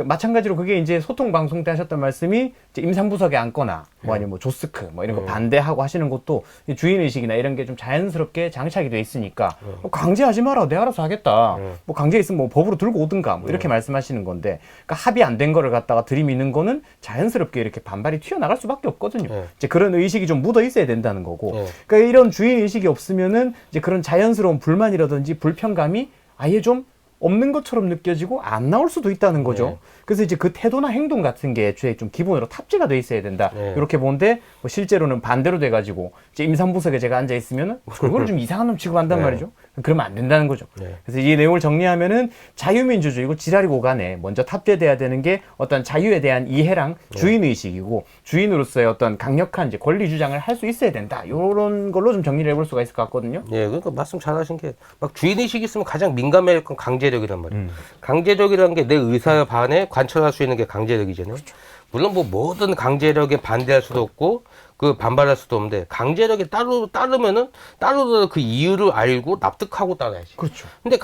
마찬가지로 그게 이제 소통 방송 때 하셨던 말씀이 이제 임산부석에 앉거나 뭐 아니면 뭐 조스크 뭐 이런 거 반대하고 하시는 것도 주인의식이나 이런 게 좀 자연스럽게 장착이 돼 있으니까 강제하지 마라 내가 알아서 하겠다 뭐 강제 있으면 뭐 법으로 들고 오든가 뭐 이렇게 말씀하시는 건데 그러니까 합의 안 된 거를 갖다가 들이미는 거는 자연스럽게 이렇게 반발이 튀어나갈 수밖에 없거든요. 이제 그런 의식이 좀 묻어 있어야 된다는 거고 그러니까 이런 주인의식이 없으면은 이제 그런 자연스러운 불만이라든지 불편감이 아예 좀 없는 것처럼 느껴지고 안 나올 수도 있다는 거죠. 그래서 이제 그 태도나 행동 같은 게 애초에 좀 기본으로 탑재가 돼 있어야 된다. 이렇게 보는데 뭐 실제로는 반대로 돼가지고 이제 임산부석에 제가 앉아 있으면은 그걸 좀 이상한 놈 취급한단 말이죠. 그러면 안 된다는 거죠. 그래서 이 내용을 정리하면은 자유민주주의고 지랄이고 간에 먼저 탑재돼야 되는 게 어떤 자유에 대한 이해랑 주인의식이고 주인으로서의 어떤 강력한 이제 권리 주장을 할 수 있어야 된다. 이런 걸로 좀 정리를 해볼 수가 있을 것 같거든요. 예, 그러니까 말씀 잘하신 게 막 주인의식이 있으면 가장 민감할 건 강제력이란 말이에요. 강제력이라는 게 내 의사에 반해 관철할 수 있는 게 강제력이잖아요. 물론 뭐 모든 강제력에 반대할 수도 없고 그 반발할 수도 없는데 강제력에 따르면은 따르더라도 그 이유를 알고 납득하고 따라야지. 그렇죠. 근데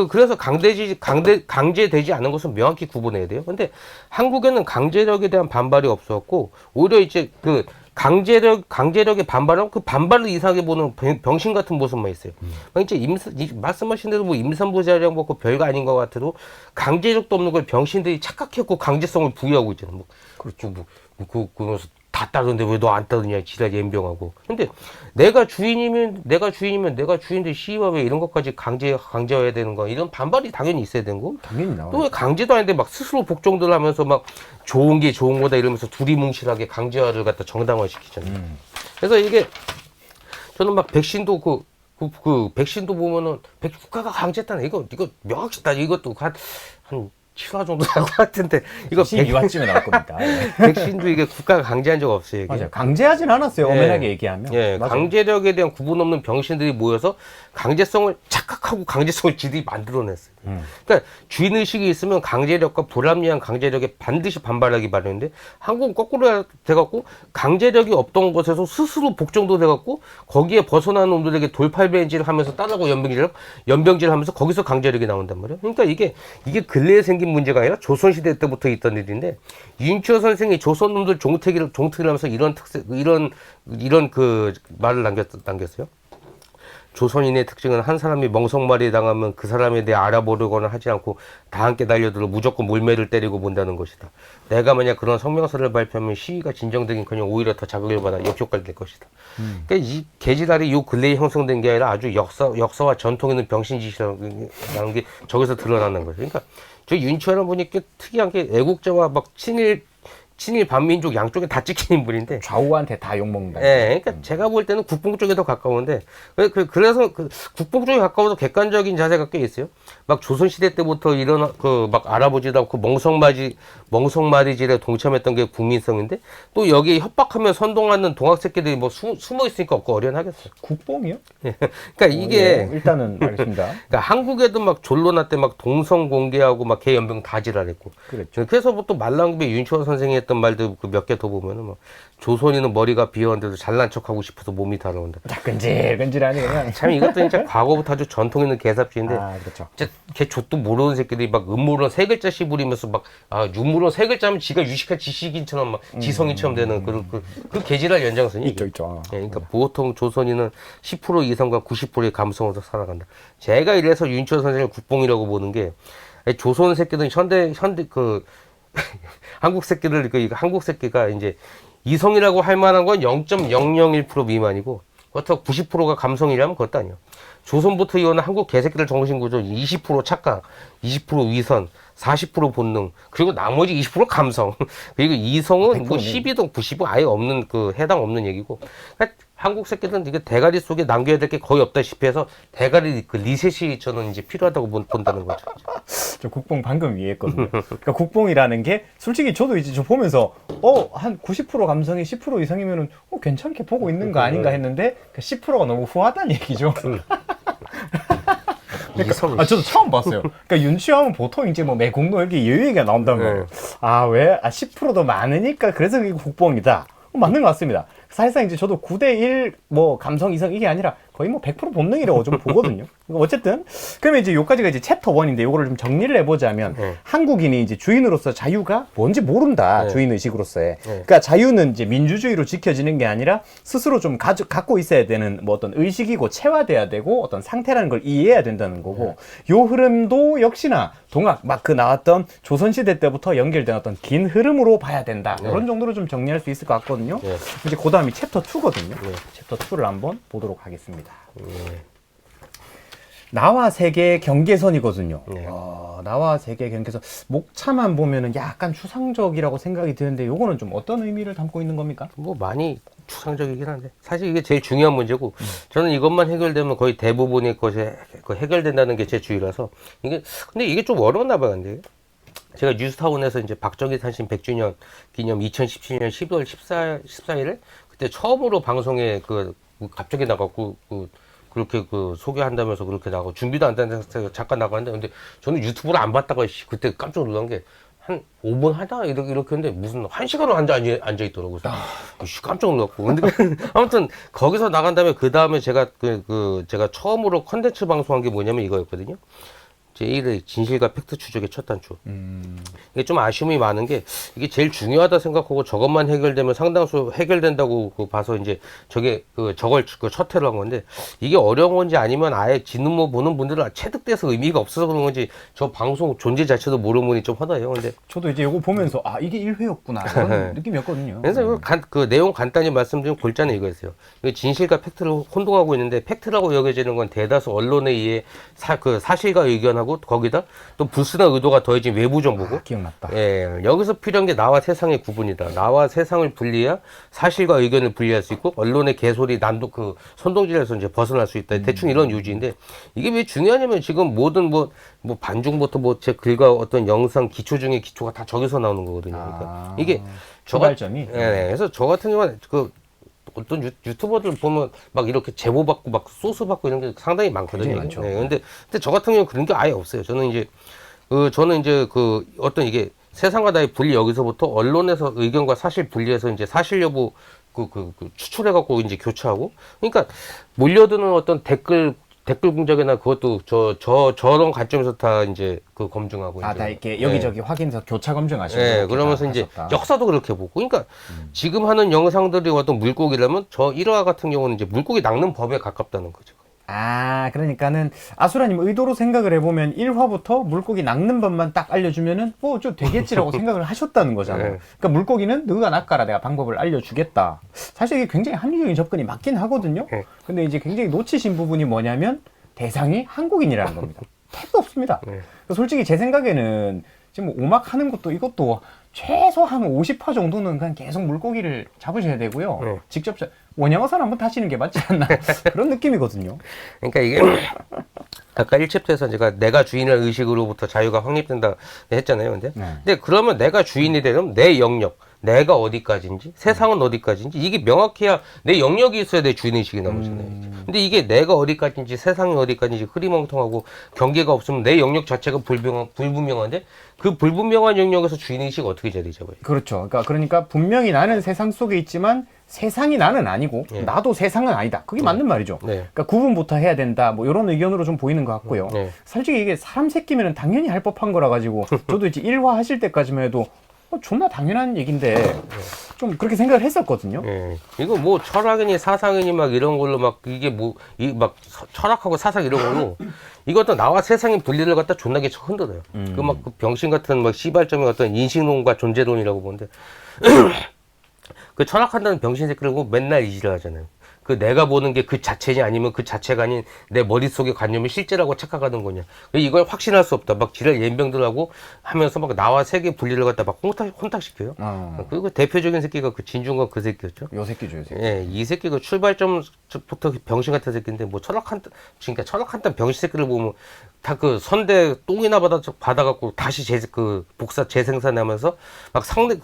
그래서 강제되지 않은 것은 명확히 구분해야 돼요. 근데 한국에는 강제력에 대한 반발이 없었고 오히려 이제 그 강제력에 반발하면 그 반발을 이상하게 보는 병신 같은 모습만 있어요. 이제 말씀하신 대로 뭐 임산부 자리랑 뭐 별거 아닌 것 같아도 강제력도 없는 걸 병신들이 착각했고 강제성을 부여하고 있잖아요. 뭐, 그렇죠. 그러면서 다 따르는데 왜 너 안 따르냐 지랄 연병하고. 근데 내가 주인이면 내가 주인인데 씨발 왜 이런 것까지 강제해야 되는 거야. 이런 반발이 당연히 있어야 되는 거. 당연히 나와요. 또 왜 강제도 아닌데 막 스스로 복종들 하면서 막 좋은 게 좋은 거다 이러면서 두리뭉실하게 강제화를 갖다 정당화시키잖아요. 그래서 이게 저는 막 백신도 백신도 보면은 국가가 강제했다는 이거 명확히 다 이것도 한 7화 정도 나올 것 같은데 이거 12화쯤에 나올 겁니다. 백신도 이게 국가가 강제한 적 없어요. 이게. 맞아요. 강제하진 않았어요. 엄연하게 얘기하면. 예, 맞아요. 강제력에 대한 구분 없는 병신들이 모여서 강제성을 착각하고 강제성을 지들이 만들어냈어요. 그러니까 주인의식이 있으면 강제력과 불합리한 강제력에 반드시 반발하기 마련인데 한국은 거꾸로 돼갖고 강제력이 없던 곳에서 스스로 복종도 돼갖고 거기에 벗어나는 놈들에게 돌팔매질을 하면서 따라고 연병질 하면서 거기서 강제력이 나온단 말이에요. 그러니까 이게 근래에 생긴 문제가 아니라 조선시대 때부터 있던 일인데 윤치호 선생이 조선 놈들 종특이를 하면서 이런 그 말을 남겼어요. 조선인의 특징은 한 사람이 멍석말이 당하면 그 사람에 대해 알아보려고는 하지 않고 다 함께 달려들어 무조건 몰매를 때리고 본다는 것이다. 내가 만약 그런 성명서를 발표하면 시위가 진정되긴커녕 오히려 더 자극을 받아 역효과를 낼 것이다. 그러니까 이 개지랄이 요 근래에 형성된 게 아니라 아주 역사와 전통에 있는 병신짓이라는 게 저기서 드러나는 거죠. 그러니까 저 윤치호라는 분이 꽤 특이한 게 애국자와 막 친일 반민족 양쪽에 다 찍힌 인물인데 좌우한테 다 욕먹는다. 예, 그러니까 제가 볼 때는 국뽕 쪽에 더 가까운데 그래서 국뽕 쪽에 가까워서 객관적인 자세가 꽤 있어요. 막 조선 시대 때부터 이런 막 알아보지도 않고 멍석마리질에 동참했던 게 국민성인데 또 여기에 협박하며 선동하는 동학 새끼들이 뭐 숨어 있으니까 없고 어련하겠어요. 국뽕이요? 그러니까 이게 예, 일단은 알겠습니다. 그러니까 한국에도 막 졸로나 때 막 동성 공개하고 막 개 연병 다 지랄했고. 그랬죠. 그래서 또 말랑배 윤치호 선생의 했던 말도 그 몇 개 더 보면은 뭐 조선인은 머리가 비었는데도 잘난 척하고 싶어서 몸이 달아온다. 끈질끈질하니 그냥. 참 이것도 진짜 과거부터 아주 전통 있는 개삽질인데 아, 그렇죠. 진짜 걔 족도 모르는 새끼들이 막 음모론 세 글자 씨부리면서 막 유무론 세 글자면 지가 유식한 지식인처럼 막 지성인처럼 되는 그 개지랄 연장선이 있죠, 이게. 있죠. 예, 그러니까 보통 조선인은 10% 이성과 90%의 감성으로 살아간다. 제가 이래서 윤철 선생을 국뽕이라고 보는 게 조선 새끼들은 현대 그 한국 새끼들 그 한국 새끼가 이제 이성이라고 할 만한 건 0.001% 미만이고 그렇다고 90%가 감성이라면 그것도 아니에요. 조선부터 이어는 한국 개새끼들 정신구조 20% 착각, 20% 위선, 40% 본능, 그리고 나머지 20% 감성. 그리고 이성은 뭐 12도 90도 아예 없는 그 해당 없는 얘기고. 그러니까 한국 새끼들은 이게 대가리 속에 남겨야 될 게 거의 없다시피 해서 대가리 그 리셋이 저는 이제 필요하다고 본다는 거죠. 저 국뽕 방금 이해했거든요. 그러니까 국뽕이라는 게 솔직히 저도 이제 저 보면서 한 90% 감성이 10% 이상이면은 괜찮게 보고 있는 거 아닌가 했는데 그 10%가 너무 후하다는 얘기죠. 이성. 저도 처음 봤어요. 그러니까 윤치하면 보통 이제 뭐 매국노 이렇게 여유가 나온다면 왜? 10%도 많으니까 그래서 이게 국뽕이다. 맞는 것 같습니다. 사실상 이제 저도 9대1 뭐 감성 이성 이게 아니라 거의 뭐 100% 본능이라고 좀 보거든요. 어쨌든 그러면 이제 요까지가 이제 챕터 1인데 요거를 좀 정리를 해보자면 한국인이 이제 주인으로서 자유가 뭔지 모른다. 주인 의식으로서의. 그러니까 자유는 이제 민주주의로 지켜지는 게 아니라 스스로 좀 갖고 있어야 되는 뭐 어떤 의식이고 체화돼야 되고 어떤 상태라는 걸 이해해야 된다는 거고 요 흐름도 역시나 동학 막 그 나왔던 조선시대 때부터 연결된 어떤 긴 흐름으로 봐야 된다. 이런 정도로 좀 정리할 수 있을 것 같거든요. 이제 그 다음이 챕터 2거든요. 챕터 2를 한번 보도록 하겠습니다. 나와 세계의 경계선이거든요. 나와 세계의 경계선. 목차만 보면은 약간 추상적이라고 생각이 드는데 요거는 좀 어떤 의미를 담고 있는 겁니까? 뭐 많이 추상적이긴 한데 사실 이게 제일 중요한 문제고 저는 이것만 해결되면 거의 대부분의 것이 해결된다는 게 제 주의라서 이게 근데 이게 좀 어려웠나 봐요. 근데 제가 뉴스타운에서 이제 박정희 탄신 100주년 기념 2017년 12월 14일에 그때 처음으로 방송에 갑자기 나가고 그렇게 소개한다면서 그렇게 나가고 준비도 안 된 상태에서 잠깐 나가는데 근데 저는 유튜브를 안 봤다가 그때 깜짝 놀란 게 한 5분 하다 이렇게 했는데 무슨 1시간을 앉아 있더라고요. 그래서 깜짝 놀랐고. 근데 아무튼 거기서 나간 다음에 그 다음에 제가 제가 처음으로 컨텐츠 방송한 게 뭐냐면 이거였거든요. 제1의 진실과 팩트 추적의 첫 단추. 이게 좀 아쉬움이 많은 게 이게 제일 중요하다 생각하고 저것만 해결되면 상당수 해결된다고 봐서 이제 저걸 첫 회로 한 건데 이게 어려운 건지 아니면 아예 지눈뭐 보는 분들은 체득돼서 의미가 없어서 그런 건지 저 방송 존재 자체도 모르는 분이 좀 하나요. 근데 저도 이제 이거 보면서 이게 1회였구나 그런 느낌이었거든요. 그래서 그 내용 간단히 말씀드리면 골자는 이거였어요. 진실과 팩트를 혼동하고 있는데 팩트라고 여겨지는 건 대다수 언론에 의해 사실과 의견하고 거기다 또 불순한 의도가 더해진 외부 정보고 기억났다. 여기서 필요한 게 나와 세상의 구분이다. 나와 세상을 분리해야 사실과 의견을 분리할 수 있고 언론의 개소리 난도 선동질에서 이제 벗어날 수 있다. 대충 이런 유지인데 이게 왜 중요하냐면 지금 모든 뭐 반중부터 제 글과 어떤 영상 기초 중에 기초가 다 저기서 나오는 거거든요. 그러니까 이게 초발점이. 그래서 저 같은 경우는 어떤 유튜버들 보면 막 이렇게 제보 받고 막 소스 받고 이런 게 상당히 많거든요. 많죠. 근데 저 같은 경우는 그런 게 아예 없어요. 저는 이제 어떤 이게 세상과 나의 분리 여기서부터 언론에서 의견과 사실 분리해서 이제 사실 여부 추출해갖고 이제 교차하고 그러니까 몰려드는 어떤 댓글 공작이나 그것도 저런 관점에서 다 이제 검증하고 다 이렇게 여기저기 확인해서 교차 검증하시고. 그러면서 이제 역사도 그렇게 보고. 그러니까 지금 하는 영상들이 어떤 물고기라면 저 1화 같은 경우는 이제 물고기 낚는 법에 가깝다는 거죠. 그러니까는 아수라님 의도로 생각을 해보면 1화부터 물고기 낚는 법만 딱 알려주면은 좀 되겠지라고 생각을 하셨다는 거잖아요. 그러니까 물고기는 너가 낚아라 내가 방법을 알려주겠다. 사실 이게 굉장히 합리적인 접근이 맞긴 하거든요. 근데 이제 굉장히 놓치신 부분이 뭐냐면 대상이 한국인이라는 겁니다. 택도 없습니다. 솔직히 제 생각에는 지금 오막 하는 것도 이것도 최소 한 50화 정도는 그냥 계속 물고기를 잡으셔야 되고요. 직접 원양어선 한번 타시는 게 맞지 않나 그런 느낌이거든요. 그러니까 이게 아까 1챕터에서 제가 내가 주인의 의식으로부터 자유가 확립된다 했잖아요. 근데 그러면 내가 주인이 되면 내 영역, 내가 어디까지인지, 세상은 어디까지인지, 이게 명확해야 내 영역이 있어야 내 주인의식이 나오잖아요. 근데 이게 내가 어디까지인지, 세상이 어디까지인지 흐리멍텅하고 경계가 없으면 내 영역 자체가 불분명한데, 그 불분명한 영역에서 주인의식이 어떻게 자리 잡아요? 그렇죠. 그러니까 분명히 나는 세상 속에 있지만 세상이 나는 아니고 예. 나도 세상은 아니다. 그게 맞는 말이죠. 네. 그러니까 구분부터 해야 된다. 뭐 이런 의견으로 좀 보이는 것 같고요. 네. 솔직히 이게 사람 새끼면 당연히 할 법한 거라 가지고 저도 이제 일화 하실 때까지만 해도 존나 당연한 얘기인데 좀 그렇게 생각을 했었거든요. 예. 이거 뭐 철학이니 사상이니 막 이런 걸로 막 이게 뭐 이 막 철학하고 사상 이런 걸로 이것도 나와 세상의 분리를 갖다 존나게 흔들어요. 그 막 그 병신 같은 막 시발점의 어떤 인식론과 존재론이라고 보는데 그 철학한다는 병신 새끼를 보고 맨날 이지랄 하잖아요. 그 내가 보는 게 그 자체냐 아니면 그 자체가 아닌 내 머릿속의 관념이 실제라고 착각하는 거냐. 이걸 확신할 수 없다. 막 지랄 연병들하고 하면서 막 나와 세계 분리를 갖다 막 혼탁시켜요. 그리고 대표적인 새끼가 그 진중권 그 새끼였죠. 요 새끼죠, 요 새끼. 예, 이 새끼가 출발점부터 병신 같은 새끼인데 뭐 그러니까 철학한다 병신 새끼를 보면 다 그 선대 똥이나 받아갖고 다시 복사 재생산하면서 막 상대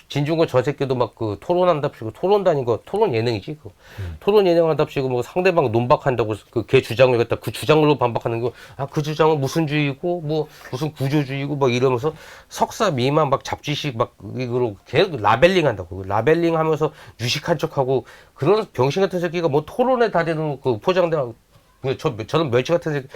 진중권 저 새끼도 막 그 토론한답시고 토론도 아니고 토론 예능이지 그 토론 예능한답시고 뭐 상대방 논박한다고 그 걔 주장을 갖다 그 주장으로 반박하는 거 그 주장은 무슨 주의고 뭐 무슨 구조주의고 막 이러면서 석사 미만 막 잡지식 막 이거로 계속 라벨링 한다고 라벨링 하면서 유식한 척하고 그런 병신 같은 새끼가 뭐 토론의 달인으로 그 포장되고 저는 멸치 같은 새끼,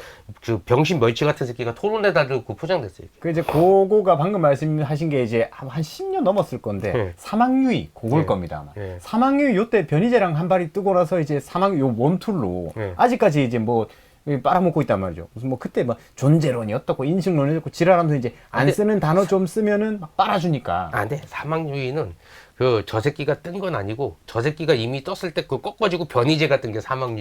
그 병신 멸치 같은 새끼가 토론에 달고 포장됐어요. 그 이제 그거가 방금 말씀하신 게 이제 한 10년 넘었을 건데 네. 사막유의 그걸 네. 겁니다. 아마. 네. 사막유의 요때 변희재랑 한 발이 뜨고 나서 이제 사막 요 원툴로 네. 아직까지 이제 뭐 빨아먹고 있단 말이죠. 무슨 뭐 그때 막 존재론이 어떻고 인식론이 어떻고 지랄하면서 이제 안 쓰는 단어 좀 쓰면은 막 빨아주니까. 아, 근데 사막유의는 저 새끼가 뜬 건 아니고 저 새끼가 이미 떴을 때 그 꺾어지고 변이제 같은 게 사막유의.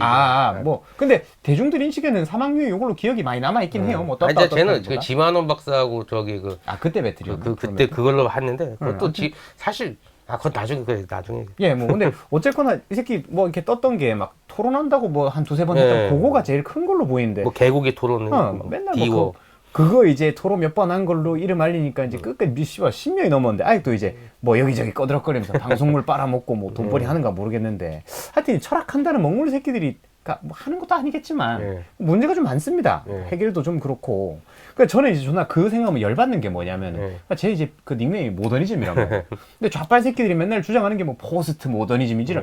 뭐 근데 대중들 인식에는 사막유의 요걸로 기억이 많이 남아 있긴 해요. 뭐 아니, 떴다 쟤는 떴다 그 지만원 박사하고 저기 그때 배틀이요. 그때 그걸로 했는데 그것도 사실 그건 나중에. 예, 뭐 근데 어쨌거나 이 새끼 뭐 이렇게 떴던 게 막 토론한다고 뭐 한 두세 번 했던 예. 그거가 제일 큰 걸로 보이는데. 뭐 개고기 토론은 뭐 맨날 디워. 뭐 그거 이제 토론 몇 번 한 걸로 이름 알리니까 이제 끝까지 미씨가 10년이 넘었는데 아직도 이제 뭐 여기저기 꺼드럭거리면서 방송물 빨아먹고 뭐 돈벌이 하는가 모르겠는데 하여튼 철학한다는 먹물 새끼들이 뭐 하는 것도 아니겠지만 예. 문제가 좀 많습니다. 예. 해결도 좀 그렇고. 그러니까 저는 이제 존나 그 생각하면 열받는 게 뭐냐면 예. 제 이제 그 닉네임이 모더니즘이란 말이에요. 근데 좌빨 새끼들이 맨날 주장하는 게 뭐 포스트 모더니즘이지.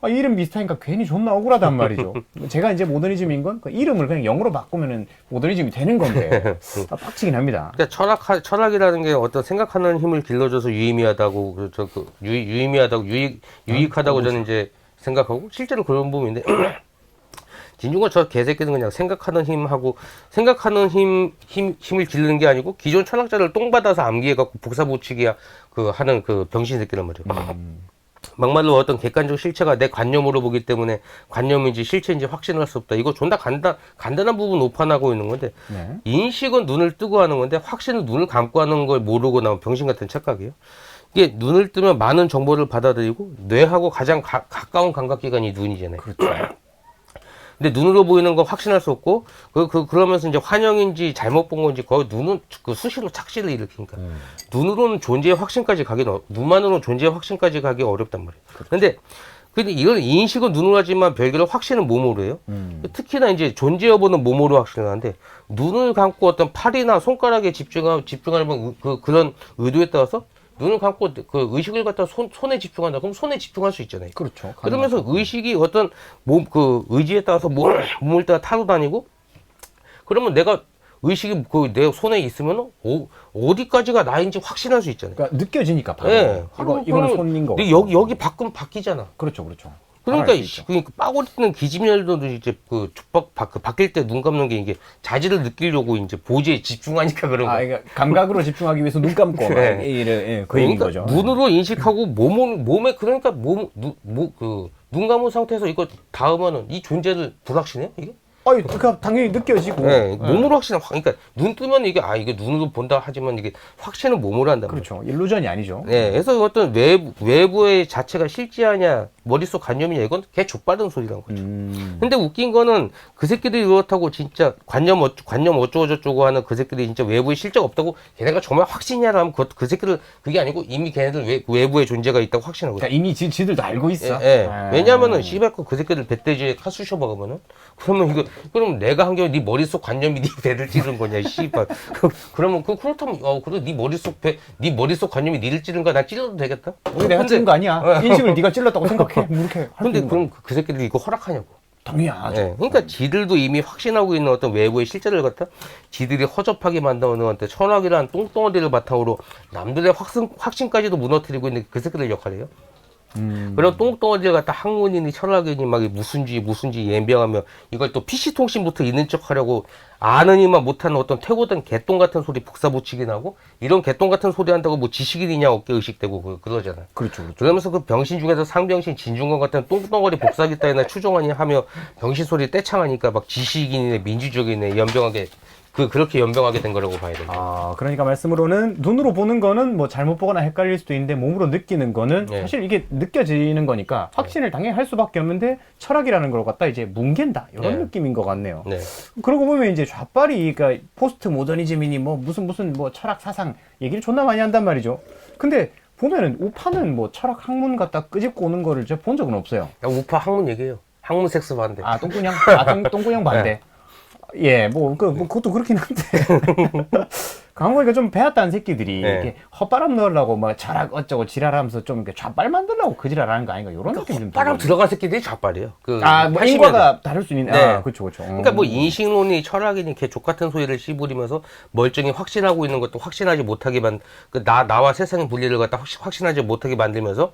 이름 비슷하니까 괜히 존나 억울하단 말이죠. 제가 이제 모더니즘인 건 그 이름을 그냥 영어로 바꾸면은 모더니즘이 되는 건데 빡치긴 합니다. 그러니까 철학이라는 게 어떤 생각하는 힘을 길러줘서 유의미하다고 유익하다고 저는 이제 생각하고 실제로 그런 부분인데 진중권 저 개새끼는 그냥 생각하는 힘을 기르는 게 아니고 기존 철학자를 똥 받아서 암기해갖고 복사 붙이기 하는 그 병신 새끼란 말이에요. 막말로 어떤 객관적 실체가 내 관념으로 보기 때문에 관념인지 실체인지 확신할 수 없다. 이거 존나 간단한 부분 오판하고 있는 건데 인식은 눈을 뜨고 하는 건데 확신은 눈을 감고 하는 걸 모르고 나온 병신 같은 착각이에요. 이게 눈을 뜨면 많은 정보를 받아들이고 뇌하고 가장 가까운 감각기관이 눈이잖아요. 그렇죠. 근데 눈으로 보이는 건 확신할 수 없고 그러면서 이제 환영인지 잘못 본 건지 거의 눈은 그 수시로 착시를 일으키니까 눈으로는 존재의 확신까지 눈만으로는 존재의 확신까지 가기 어렵단 말이에요. 근데 이런 인식은 눈으로 하지만 별개로 확신은 몸으로 해요. 특히나 이제 존재 여부는 몸으로 확신을 하는데 눈을 감고 어떤 팔이나 손가락에 집중하면 그런 의도에 따라서 눈을 감고 그 의식을 갖다 손에 집중한다. 그럼 손에 집중할 수 있잖아요. 그렇죠. 그러면서 의식이 어떤 의지에 따라서 몸을 따라 타고 다니고 그러면 내가 의식이 내 손에 있으면 어디까지가 나인지 확신할 수 있잖아요. 그러니까 느껴지니까 바로. 네. 이거는 손인 거. 근데 여기 바꾸면 바뀌잖아. 그렇죠. 그러니까 빠고리는 기집애들도 이제 바뀔 때 눈 감는 게 이게 자질을 느끼려고 이제 보지에 집중하니까 그런 거. 그러니까 감각으로 집중하기 위해서 눈 감고 그 얘기인 거죠. 눈으로 인식하고 몸에 그러니까 눈 감은 상태에서 이거 닿으면은 이 존재를 불확신해요 이게? 아니, 그러니까 당연히 느껴지고. 네, 몸으로 확신은 그러니까 눈 뜨면 이게 이게 눈으로 본다 하지만 이게 확신은 몸으로 한단 말이에요. 그렇죠. 일루전이 아니죠. 네, 그래서 어떤 외부의 자체가 실제하냐 머릿속 관념이냐 이건 개 족바른 소리란 거죠. 근데 웃긴 거는 그 새끼들이 그렇다고 진짜 관념 어쩌고 저쩌고 하는 그 새끼들이 진짜 외부에 실적 없다고 걔네가 정말 확신이냐라면 그 새끼들 그게 아니고 이미 걔네들 외부에 존재가 있다고 확신하거든. 그러니까 이미 지들도 알고 있어. 예. 아. 왜냐면은 씨발 그 새끼들 배돼지에 카수셔 먹으면은 그러면 그럼 내가 한 게 네 머릿속 관념이 네 배를 찌른 거냐 씨발. 그러면 그렇다면 그래 네 머릿속 관념이 니를 찌른 거야 나 찔러도 되겠다. 우리 내가 찌른 거 아니야. 인식을 네가 찔렀다고 생각해. 뭐 이렇게. 근데 그럼 그 새끼들이 이거 허락하냐고. 당연히 안 하죠. 예, 그러니까 지들도 이미 확신하고 있는 어떤 외부의 실제를 갖다 지들이 허접하게 만드는 어떤 천학이라는 똥덩어리를 바탕으로 남들의 확신까지도 무너뜨리고 있는 그 새끼들 역할이에요. 그런 똥덩어리를 갖다 학문이니 철학이니 막 무슨지 연병하며 이걸 또 PC통신부터 있는 척 하려고 아느니만 못하는 어떤 퇴고된 개똥 같은 소리 복사붙이기 나고 이런 개똥 같은 소리 한다고 뭐 지식인이냐 어깨 의식되고 그러잖아요. 그렇죠. 그러면서 그 병신 중에서 상병신 진중권 같은 똥덩어리 복사기 따위나 추종하니 하며 병신 소리 떼창하니까 막 지식인이네 민주적이네 연병하게 그렇게 연병하게 된 거라고 봐야 됩니다. 아, 그러니까 말씀으로는 눈으로 보는 거는 뭐 잘못 보거나 헷갈릴 수도 있는데 몸으로 느끼는 거는 네. 사실 이게 느껴지는 거니까 확신을 당연히 할 수밖에 없는데 철학이라는 걸 갖다 이제 뭉갠다 이런 네. 느낌인 것 같네요. 네. 그러고 보면 이제 좌빨이 그러니까 포스트 모더니즘이니 뭐 무슨 뭐 철학 사상 얘기를 존나 많이 한단 말이죠. 근데 보면은 우파는 뭐 철학 학문 갖다 끄집고 오는 거를 제가 본 적은 없어요. 야, 우파 학문 얘기해요. 학문 섹스 반대. 아, 똥꾸냥 반대. 예, 그것도 그렇긴 한데. 강한 거니까 좀 배웠다는 새끼들이 네. 이렇게 헛바람 넣으려고 막 철학 어쩌고 지랄하면서 좀 이렇게 좌빨 만들려고 그 지랄하는 거 아닌가 이런 느낌이 좀 바람 들거든요. 들어간 새끼들이 좌빨이에요. 그 뭐 80년대. 인과가 다를 수 있는. 네. 아, 그렇죠. 그러니까 뭐 인식론이 철학이니 개 족같은 소리를 씨부리면서 멀쩡히 확신하고 있는 것도 확신하지 못하게 나와 세상의 분리를 갖다 확신하지 못하게 만들면서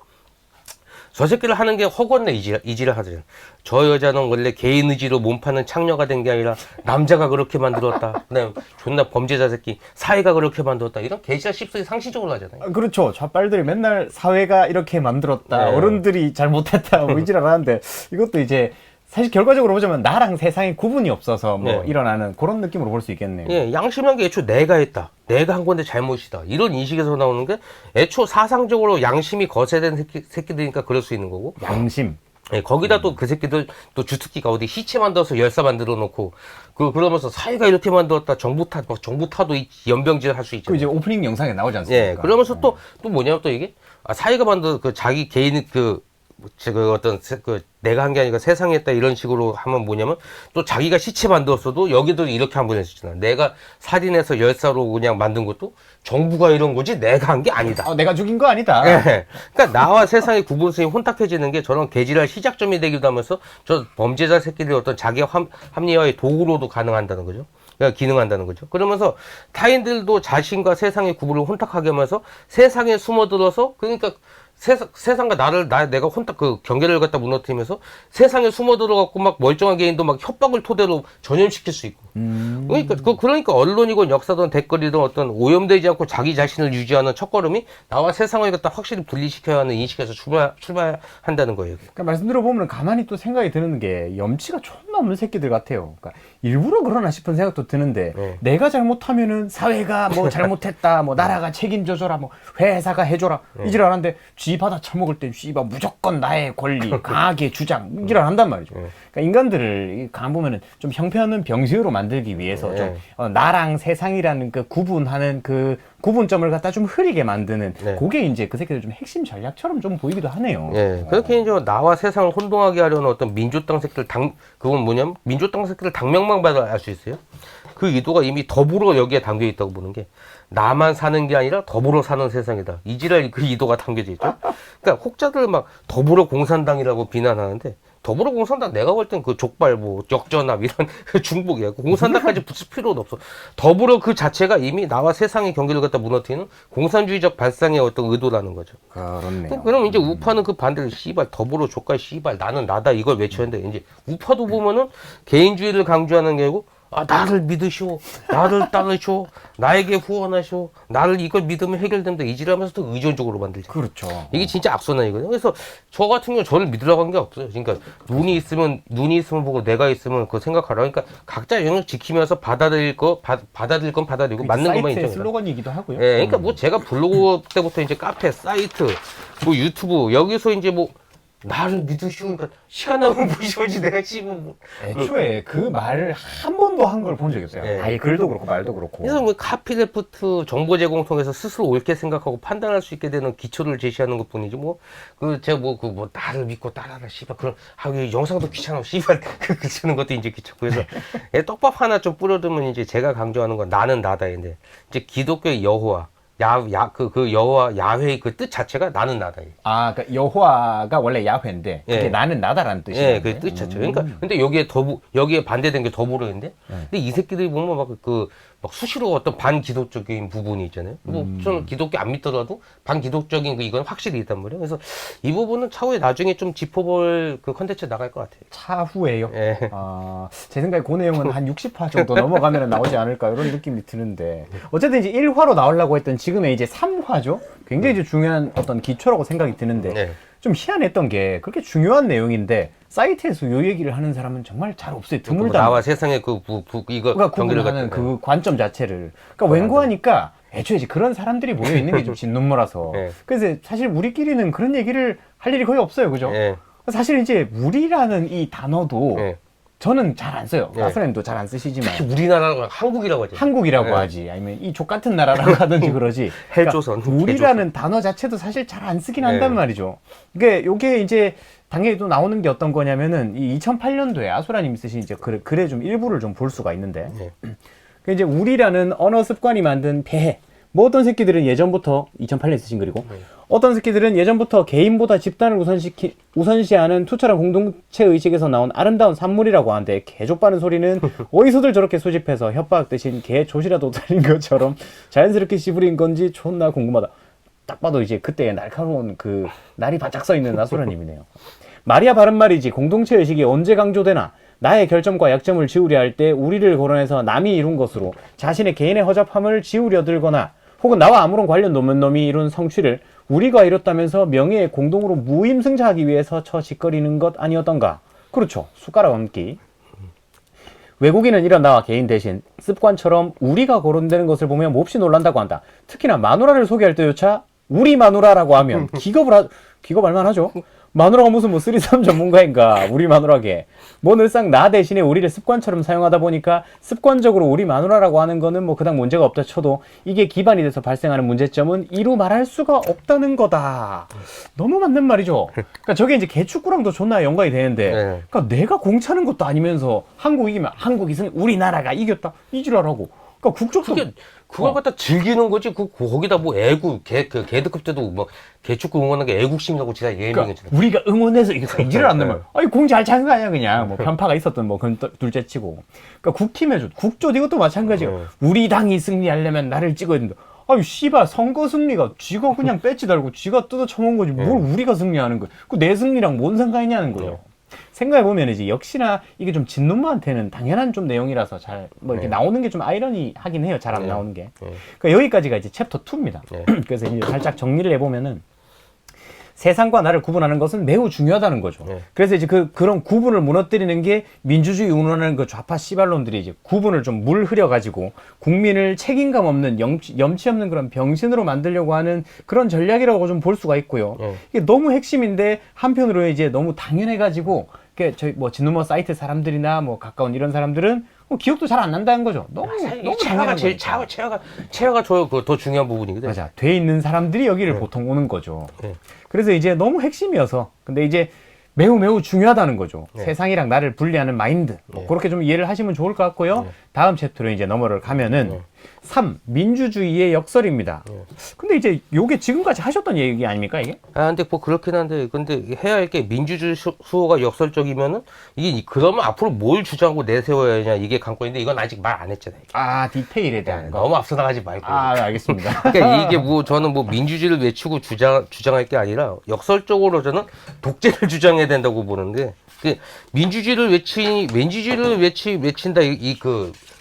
저 새끼를 하는 게 허구한데 이지를 하더래. 저 여자는 원래 개인 의지로 몸 파는 창녀가 된 게 아니라 남자가 그렇게 만들었다. 그다음 존나 범죄자 새끼 사회가 그렇게 만들었다. 이런 개지랄 씹소리 상식적으로 하잖아요. 아, 그렇죠. 좌빨들이 맨날 사회가 이렇게 만들었다. 네. 어른들이 잘못했다. 뭐 이 지랄 하는데 이것도 이제 사실 결과적으로 보자면 나랑 세상에 구분이 없어서 뭐 네. 일어나는 그런 느낌으로 볼 수 있겠네요. 예, 양심한 게 애초 내가 했다. 내가 한 건데 잘못이다. 이런 인식에서 나오는 게 애초 사상적으로 양심이 거세된 새끼들이니까 그럴 수 있는 거고. 양심. 예, 거기다 또 그 새끼들 또 주특기가 어디 시체 만들어서 열사 만들어 놓고 그러면서 사회가 이렇게 만들었다. 정부 탓도 연병질 할 수 그 있잖아요. 이제 오프닝 영상에 나오지 않습니까? 예, 그러면서 또 뭐냐면 또 이게 사회가 만든 그 자기 개인 내가 한 게 아니라 세상에 했다 이런 식으로 하면 뭐냐면 또 자기가 시체 만들었어도 여기도 이렇게 한 번 했었잖아. 내가 살인해서 열사로 그냥 만든 것도 정부가 이런 거지 내가 한 게 아니다. 내가 죽인 거 아니다. 예. 그러니까 나와 세상의 구분성이 혼탁해지는 게 저런 개지랄 시작점이 되기도 하면서 저 범죄자 새끼들이 어떤 자기 합리화의 도구로도 가능한다는 거죠. 그러니까 기능한다는 거죠. 그러면서 타인들도 자신과 세상의 구분을 혼탁하게 하면서 세상에 숨어들어서 그러니까 세상과 내가 혼탁 경계를 갖다 무너뜨리면서 세상에 숨어 들어갖고 막 멀쩡한 개인도 막 협박을 토대로 전염시킬 수 있고. 그러니까 언론이건 역사든 댓글이든 어떤 오염되지 않고 자기 자신을 유지하는 첫걸음이 나와 세상을 갖다 확실히 분리시켜야 하는 인식에서 출발한다는 거예요. 그러니까 말씀 들어보면 가만히 또 생각이 드는 게 염치가 존나 없는 새끼들 같아요. 그러니까 일부러 그러나 싶은 생각도 드는데 네. 내가 잘못하면은 사회가 뭐 잘못했다, 뭐 나라가 책임져줘라, 뭐 회사가 해줘라 이질 않는데 쥐 받아 처먹을 땐 씨발 무조건 나의 권리, 강하게 주장 이질 한단 말이죠. 그러니까 인간들을 가만 보면은 좀 형편없는 병시로 만들기 위해서 좀 나랑 세상이라는 그 구분하는 그 구분점을 갖다 좀 흐리게 만드는 그게 이제 그 새끼들 좀 핵심 전략처럼 좀 보이기도 하네요. 예, 그렇게 이제 나와 세상을 혼동하게 하려는 어떤 민주당 새끼들 그건 뭐냐면 민주당 새끼들 당명만 봐도 알 수 있어요. 그 의도가 이미 더불어 여기에 담겨 있다고 보는 게 나만 사는 게 아니라 더불어 사는 세상이다. 이지랄 그 의도가 담겨져 있죠. 그러니까 혹자들 막 더불어 공산당이라고 비난하는데 더불어 공산당 내가 볼 땐 그 족발 뭐 역전압 이런 중복이야. 공산당까지 붙일 필요도 없어. 더불어 그 자체가 이미 나와 세상의 경계를 갖다 무너뜨리는 공산주의적 발상의 어떤 의도라는 거죠. 그렇네요. 그럼 이제 우파는 그 반대로 씨발 더불어 족발 씨발 나는 나다 이걸 외쳤는데 이제 우파도 보면은 개인주의를 강조하는 게 아니고 아, 나를 믿으시오. 나를 따르시오. 나에게 후원하시오. 나를 이걸 믿으면 해결된다. 이지라면서 또 의존적으로 만들죠. 그렇죠. 이게 진짜 악순환이거든요. 그래서 저 같은 경우는 저를 믿으라고 한 게 없어요. 그러니까 눈이 있으면 보고 내가 있으면 그거 생각하라. 그러니까 각자 영역 지키면서 받아들일 건 받아들이고 맞는 것만 사이트의 인정해라. 슬로건이기도 하고요. 예, 그러니까 뭐 제가 블로그 때부터 이제 카페, 사이트, 뭐 유튜브 여기서 이제 뭐 나를 믿으시오. 그러니까 시간 나면 보시오지 내가 씨뭐 뭐. 애초에 그 말을 한 번도 한 걸 본 적이 없어요. 예. 아예 글도 그렇고 말도 그렇고. 그래서 뭐 카피레프트 정보 제공 통해서 스스로 옳게 생각하고 판단할 수 있게 되는 기초를 제시하는 것 뿐이지 뭐 그 제가 뭐 나를 믿고 따라라 씨발 그런 하기 영상도 귀찮아 씨발 그 쓰는 것도 이제 귀찮고 그래서 예, 떡밥 하나 좀 뿌려두면 이제 제가 강조하는 건 나는 나다인데 이제 기독교의 여호와 그 여호와 야훼의 그 뜻 자체가 나는 나다. 아, 그러니까 여호와가 원래 야훼인데 그게 예. 나는 나다라는 뜻이에요. 예, 그 뜻 자체. 그러니까 근데 여기에 반대된 게 더불어인데. 근데 이 새끼들이 보면 막 수시로 어떤 반기독적인 부분이 있잖아요. 뭐 저는 기독교 안 믿더라도 반기독적인 이건 확실히 있단 말이에요. 그래서 이 부분은 차후에 나중에 좀 짚어볼 그 컨텐츠 나갈 것 같아요. 차후에요. 예. 아, 제 생각에 그 내용은 한 60화 정도 넘어가면 나오지 않을까 이런 느낌이 드는데 어쨌든 이제 1화로 나오려고 했던 지금의 이제 3화죠. 굉장히 이제 중요한 어떤 기초라고 생각이 드는데 네. 좀 희한했던 게 그렇게 중요한 내용인데 사이트에서 요 얘기를 하는 사람은 정말 잘 없어요. 드물다. 나와 세상의 이거 그러니까 경계를 구분하는 갖다. 그 관점 자체를. 그러니까 웬고하니까 애초에 이제 그런 사람들이 모여 있는 게 좀 진눈물라서. 네. 그래서 사실 우리끼리는 그런 얘기를 할 일이 거의 없어요, 그죠? 예. 사실 이제 우리라는 이 단어도 예. 저는 잘 안 써요. 네. 라프렌도 잘 안 쓰시지만 특히 우리나라는 한국이라고 하죠. 한국이라고 네. 하지 아니면 이 족 같은 나라라고 하든지 그러지. 헬조선. 그러니까 우리라는 단어 자체도 사실 잘 안 쓰긴 한단 네. 말이죠. 그게 요게 이제 당연히 또 나오는 게 어떤 거냐면은 이 2008년도에 아수라님이 쓰신 이제 글의 좀 일부를 좀 볼 수가 있는데 네. 그 이제 우리라는 언어 습관이 만든 폐해. 뭐 어떤 새끼들은 예전부터 2008년에 쓰신 글이고 어떤 새끼들은 예전부터 개인보다 집단을 우선시하는 투철한 공동체 의식에서 나온 아름다운 산물이라고 하는데 개족바는 소리는 어디서들 저렇게 수집해서 협박 대신 개 조시라도 달린 것처럼 자연스럽게 씨부린 건지 존나 궁금하다. 딱 봐도 이제 그때 날카로운 그 날이 바짝 서 있는 나소라님이네요. 말이야 바른 말이지 공동체 의식이 언제 강조되나 나의 결점과 약점을 지우려 할 때 우리를 거론해서 남이 이룬 것으로 자신의 개인의 허접함을 지우려 들거나 혹은 나와 아무런 관련 없는 놈이 이룬 성취를 우리가 이뤘다면서 명예에 공동으로 무임승차하기 위해서 처짓거리는 것 아니었던가. 그렇죠. 숟가락 얹기. 외국인은 이런 나와 개인 대신 습관처럼 우리가 거론되는 것을 보면 몹시 놀란다고 한다. 특히나 마누라를 소개할 때조차 우리 마누라라고 하면 기겁할 만하죠. 마누라가 무슨 뭐 3-3 전문가인가. 우리 마누라게 뭐 늘상 나 대신에 우리를 습관처럼 사용하다 보니까 습관적으로 우리 마누라라고 하는 거는 뭐 그닥 문제가 없다 쳐도 이게 기반이 돼서 발생하는 문제점은 이루 말할 수가 없다는 거다. 너무 맞는 말이죠. 그러니까 저게 이제 개축구랑도 존나 연관이 되는데 네. 그러니까 내가 공차는 것도 아니면서 한국 이기면 한국 이승 우리나라가 이겼다 이지랄하고. 그러니까 국적도 그걸 갖다 즐기는 거지. 거기다 뭐 개드급 때도 뭐 개축구 응원하는 게 애국심이라고 진짜 예명했잖아. 그러니까 우리가 응원해서 이겼다 이지를 않는 말. 아니 공 잘 찬 거 아니야 그냥 뭐 편파가 있었던 뭐 그건 둘째치고. 그러니까 국팀에서 국조 이것도 마찬가지예요. 우리 당이 승리하려면 나를 찍어야 된다. 아유 씨발 선거 승리가 쥐가 그냥 배지 달고 쥐가 뜯어 쳐먹은 거지 뭘 우리가 승리하는 거야. 그 내 승리랑 뭔 상관이냐는 거예요. 생각해보면 이제 역시나 이게 좀 진눈무한테는 당연한 좀 내용이라서 잘 뭐 이렇게 나오는 게 좀 아이러니하긴 해요. 잘 안 나오는 게. 그러니까 여기까지가 이제 챕터 2입니다. 그래서 이제 살짝 정리를 해보면은 세상과 나를 구분하는 것은 매우 중요하다는 거죠. 그래서 이제 그런 구분을 무너뜨리는 게 민주주의 운운하는 그 좌파 씨발론들이 이제 구분을 좀 물 흐려가지고 국민을 책임감 없는 염치 없는 그런 병신으로 만들려고 하는 그런 전략이라고 좀 볼 수가 있고요. 이게 너무 핵심인데 한편으로 이제 너무 당연해가지고 저희 뭐 진노머 사이트 사람들이나 뭐 가까운 이런 사람들은 기억도 잘 안 난다는 거죠. 너무 체화가 제일 체화가 더 중요한 부분이거든. 맞아. 돼 있는 사람들이 여기를 보통 오는 거죠. 그래서 이제 너무 핵심이어서 근데 이제 매우 중요하다는 거죠. 세상이랑 나를 분리하는 마인드. 뭐 그렇게 좀 이해를 하시면 좋을 것 같고요. 다음 챕터로 이제 넘어를 가면은 3. 민주주의의 역설입니다. 근데 이제 요게 지금까지 하셨던 얘기 아닙니까, 이게? 아, 근데 뭐 그렇긴 한데, 근데 해야 할 게 민주주의 수호가 역설적이면은, 이게, 그러면 앞으로 뭘 주장하고 내세워야 하냐, 이게 관건인데, 이건 아직 말 안 했잖아요. 아, 디테일에 대한 거. 너무 앞서 나가지 말고. 아, 알겠습니다. 그러니까 이게 뭐, 저는 뭐 민주주의를 외치고 주장할 게 아니라, 역설적으로 저는 독재를 주장해야 된다고 보는데, 민주주의를 외친다,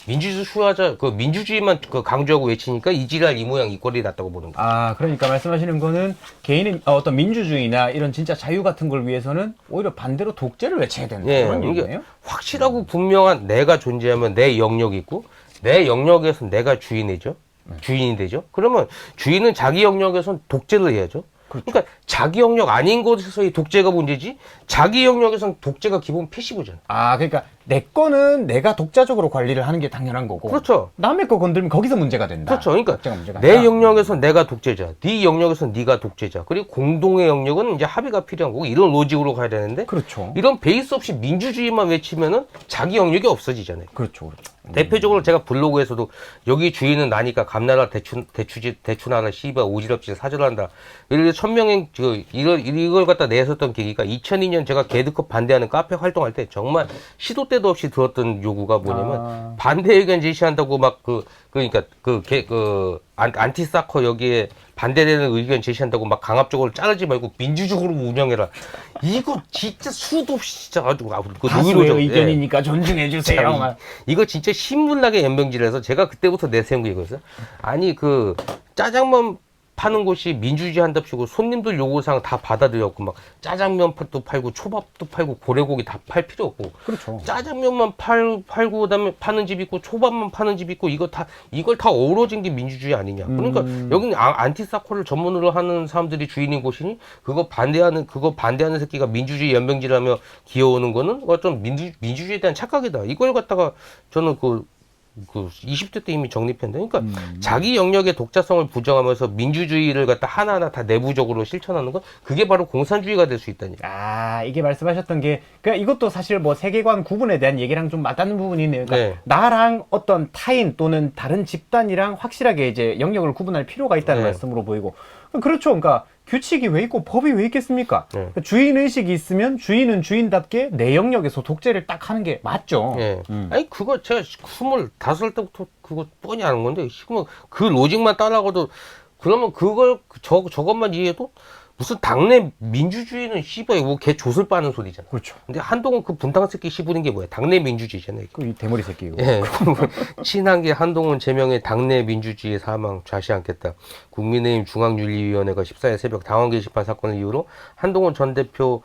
민주주의 수호하자, 민주주의만 강조하고 외치니까 이지랄 이 모양 이 꼴이 났다고 보는 거예요. 아, 그러니까 말씀하시는 거는 개인의 어떤 민주주의나 이런 진짜 자유 같은 걸 위해서는 오히려 반대로 독재를 외쳐야 된다. 예, 그런 이게 얘기네요. 확실하고 분명한 내가 존재하면 내 영역이 있고 내 영역에서 내가 주인이죠. 주인이 되죠. 그러면 주인은 자기 영역에선 독재를 해야죠. 그러니까 자기 영역 아닌 곳에서의 독재가 문제지 자기 영역에선 독재가 기본 패시브잖아. 아, 그러니까 내 거는 내가 독자적으로 관리를 하는 게 당연한 거고. 그렇죠. 남의 거 건들면 거기서 문제가 된다. 그렇죠. 그러니까 독재가 문제가 내 아니라. 영역에선 내가 독재자, 네 영역에선 네가 독재자. 그리고 공동의 영역은 이제 합의가 필요한 거고 이런 로직으로 가야 되는데 그렇죠. 이런 베이스 없이 민주주의만 외치면은 자기 영역이 없어지잖아요. 그렇죠. 그렇죠. 대표적으로 제가 블로그에서도 여기 주인은 나니까 감나라 대추나라 씨발 오지랖지 사절한다. 이렇게 천명행 이걸 갖다 내섰던 계기가 2002년 제가 개드컵 반대하는 카페 활동할 때 정말 시도 때도 없이 들었던 요구가 뭐냐면 반대 의견 제시한다고 막 안티사커 여기에 반대되는 의견 제시한다고 막 강압적으로 자르지 말고 민주적으로 운영해라. 이거 진짜 수도 없이 진짜 아주 다수의 의견이니까 존중해 주세요. 이거 진짜 신문나게 연명질해서 제가 그때부터 내세운 게 이거였어요. 아니 짜장면 파는 곳이 민주주의 한답시고 손님들 요구사항 다 받아들였고 막 짜장면도 팔고 초밥도 팔고 고래고기 다 팔 필요 없고 그렇죠. 짜장면만 팔고 그다음에 파는 집 있고 초밥만 파는 집 있고 이걸 다 어우러진 게 민주주의 아니냐. 그러니까 여기는 안티사코를 전문으로 하는 사람들이 주인인 곳이니 그거 반대하는 새끼가 민주주의 연명질하며 기어오는 거는 어떤 민주주의에 대한 착각이다. 이걸 갖다가 저는 20대 때 이미 정립했는데, 그러니까 자기 영역의 독자성을 부정하면서 민주주의를 갖다 하나하나 다 내부적으로 실천하는 건 그게 바로 공산주의가 될 수 있다니. 아, 이게 말씀하셨던 게, 그러니까 이것도 사실 뭐 세계관 구분에 대한 얘기랑 좀 맞닿는 부분이 있네요. 그러니까 네. 나랑 어떤 타인 또는 다른 집단이랑 확실하게 이제 영역을 구분할 필요가 있다는 네. 말씀으로 보이고. 그렇죠. 그러니까 규칙이 왜 있고 법이 왜 있겠습니까? 네. 그러니까 주인의식이 있으면 주인은 주인답게 내 영역에서 독재를 딱 하는 게 맞죠. 예. 아니, 그거 제가 25살 때부터 그거 뻔히 아는 건데, 지금은 그 로직만 따라가도, 그러면 저것만 이해해도 무슨 당내 민주주의는 씨발, 걔 좆을 빠는 소리잖아. 그렇죠. 근데 한동훈 그 분탕 새끼 씹으는 게 뭐야? 당내 민주주의잖아요. 그 이 대머리 새끼고. 예. 친한계 한동훈 제명의 당내 민주주의 사망 좌시 않겠다. 국민의힘 중앙윤리위원회가 14일 새벽 당원 게시판 사건을 이유로 한동훈 전 대표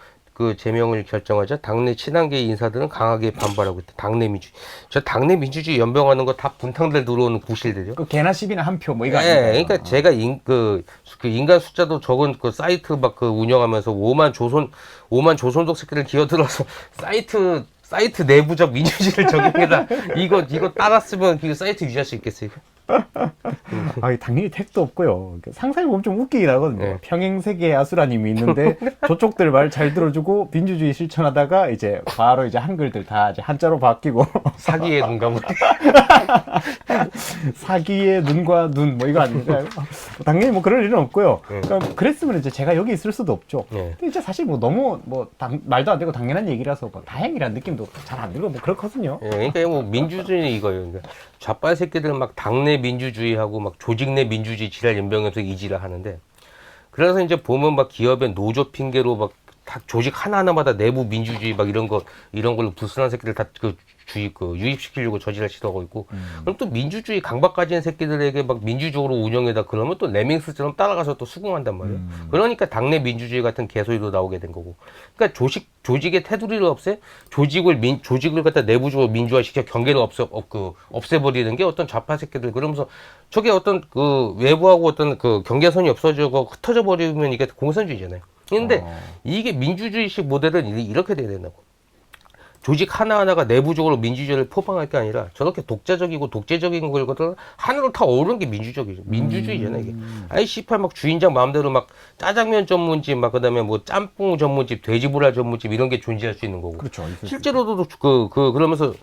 제명을 결정하자 당내 친한계 인사들은 강하게 반발하고 있다. 당내 민주주의. 저 당내 민주주의 연병하는 거 다 분탕들 들어오는 구실들이요. 그 개나 10이나 한 표 뭐 이거 예, 아니에요? 그러니까 제가 인간 숫자도 적은 사이트 운영하면서 5만 조선족 새끼를 기어들어서 사이트 내부적 민주주의를 적용해라. 이거 따랐으면 그 사이트 유지할 수 있겠어요? 아, 당연히 택도 없고요. 상상해보면 좀 웃기긴 하거든요. 네. 평행세계의 아수라님이 있는데 저쪽들 말 잘 들어주고 민주주의 실천하다가 이제 바로 이제 한글들 다 이제 한자로 바뀌고 사기의 눈 감을. 사기의 눈과 눈 뭐 이거 아닌가요? 당연히 뭐 그럴 일은 없고요. 네. 그러니까 그랬으면 이제 제가 여기 있을 수도 없죠. 네. 근데 이제 사실 뭐 너무 말도 안 되고 당연한 얘기라서 뭐 다행이라는 느낌도 잘 안 들고 뭐 그렇거든요. 예, 그러니까 뭐 민주주의는 이거예요. 그러니까 좌빨 새끼들 막 당내 민주주의하고 막 조직 내 민주주의 지랄 연병해서 이지랄 하는데 그래서 이제 보면 막 기업의 노조 핑계로 막 다 조직 하나하나마다 내부 민주주의 막 이런 걸로 불순한 새끼들 다 유입시키려고 저지랄 시도하고 있고 그럼 또 민주주의 강박 가진 새끼들에게 막 민주적으로 운영해다 그러면 또 레밍스처럼 따라가서 또 수긍한단 말이에요. 그러니까 당내 민주주의 같은 개소리도 나오게 된 거고. 그러니까 조직의 테두리를 없애 조직을 갖다 내부적으로 민주화시켜 경계를 없애버리는 게 어떤 좌파 새끼들 그러면서 저게 어떤 외부하고 어떤 경계선이 없어지고 흩어져 버리면 이게 공산주의잖아요. 근데 이게 민주주의식 모델은 이렇게 돼야 된다고. 조직 하나하나가 내부적으로 민주주의를 포방할 게 아니라 저렇게 독자적이고 독재적인 걸것들 하나로 다 어우르는 게 민주적이죠. 민주주의잖아 이게. 아이 씨팔 막 주인장 마음대로 막 짜장면 전문집 막 그다음에 뭐 짬뽕 전문집, 돼지불알 전문집 이런 게 존재할 수 있는 거고. 그렇죠. 실제로도 그러면서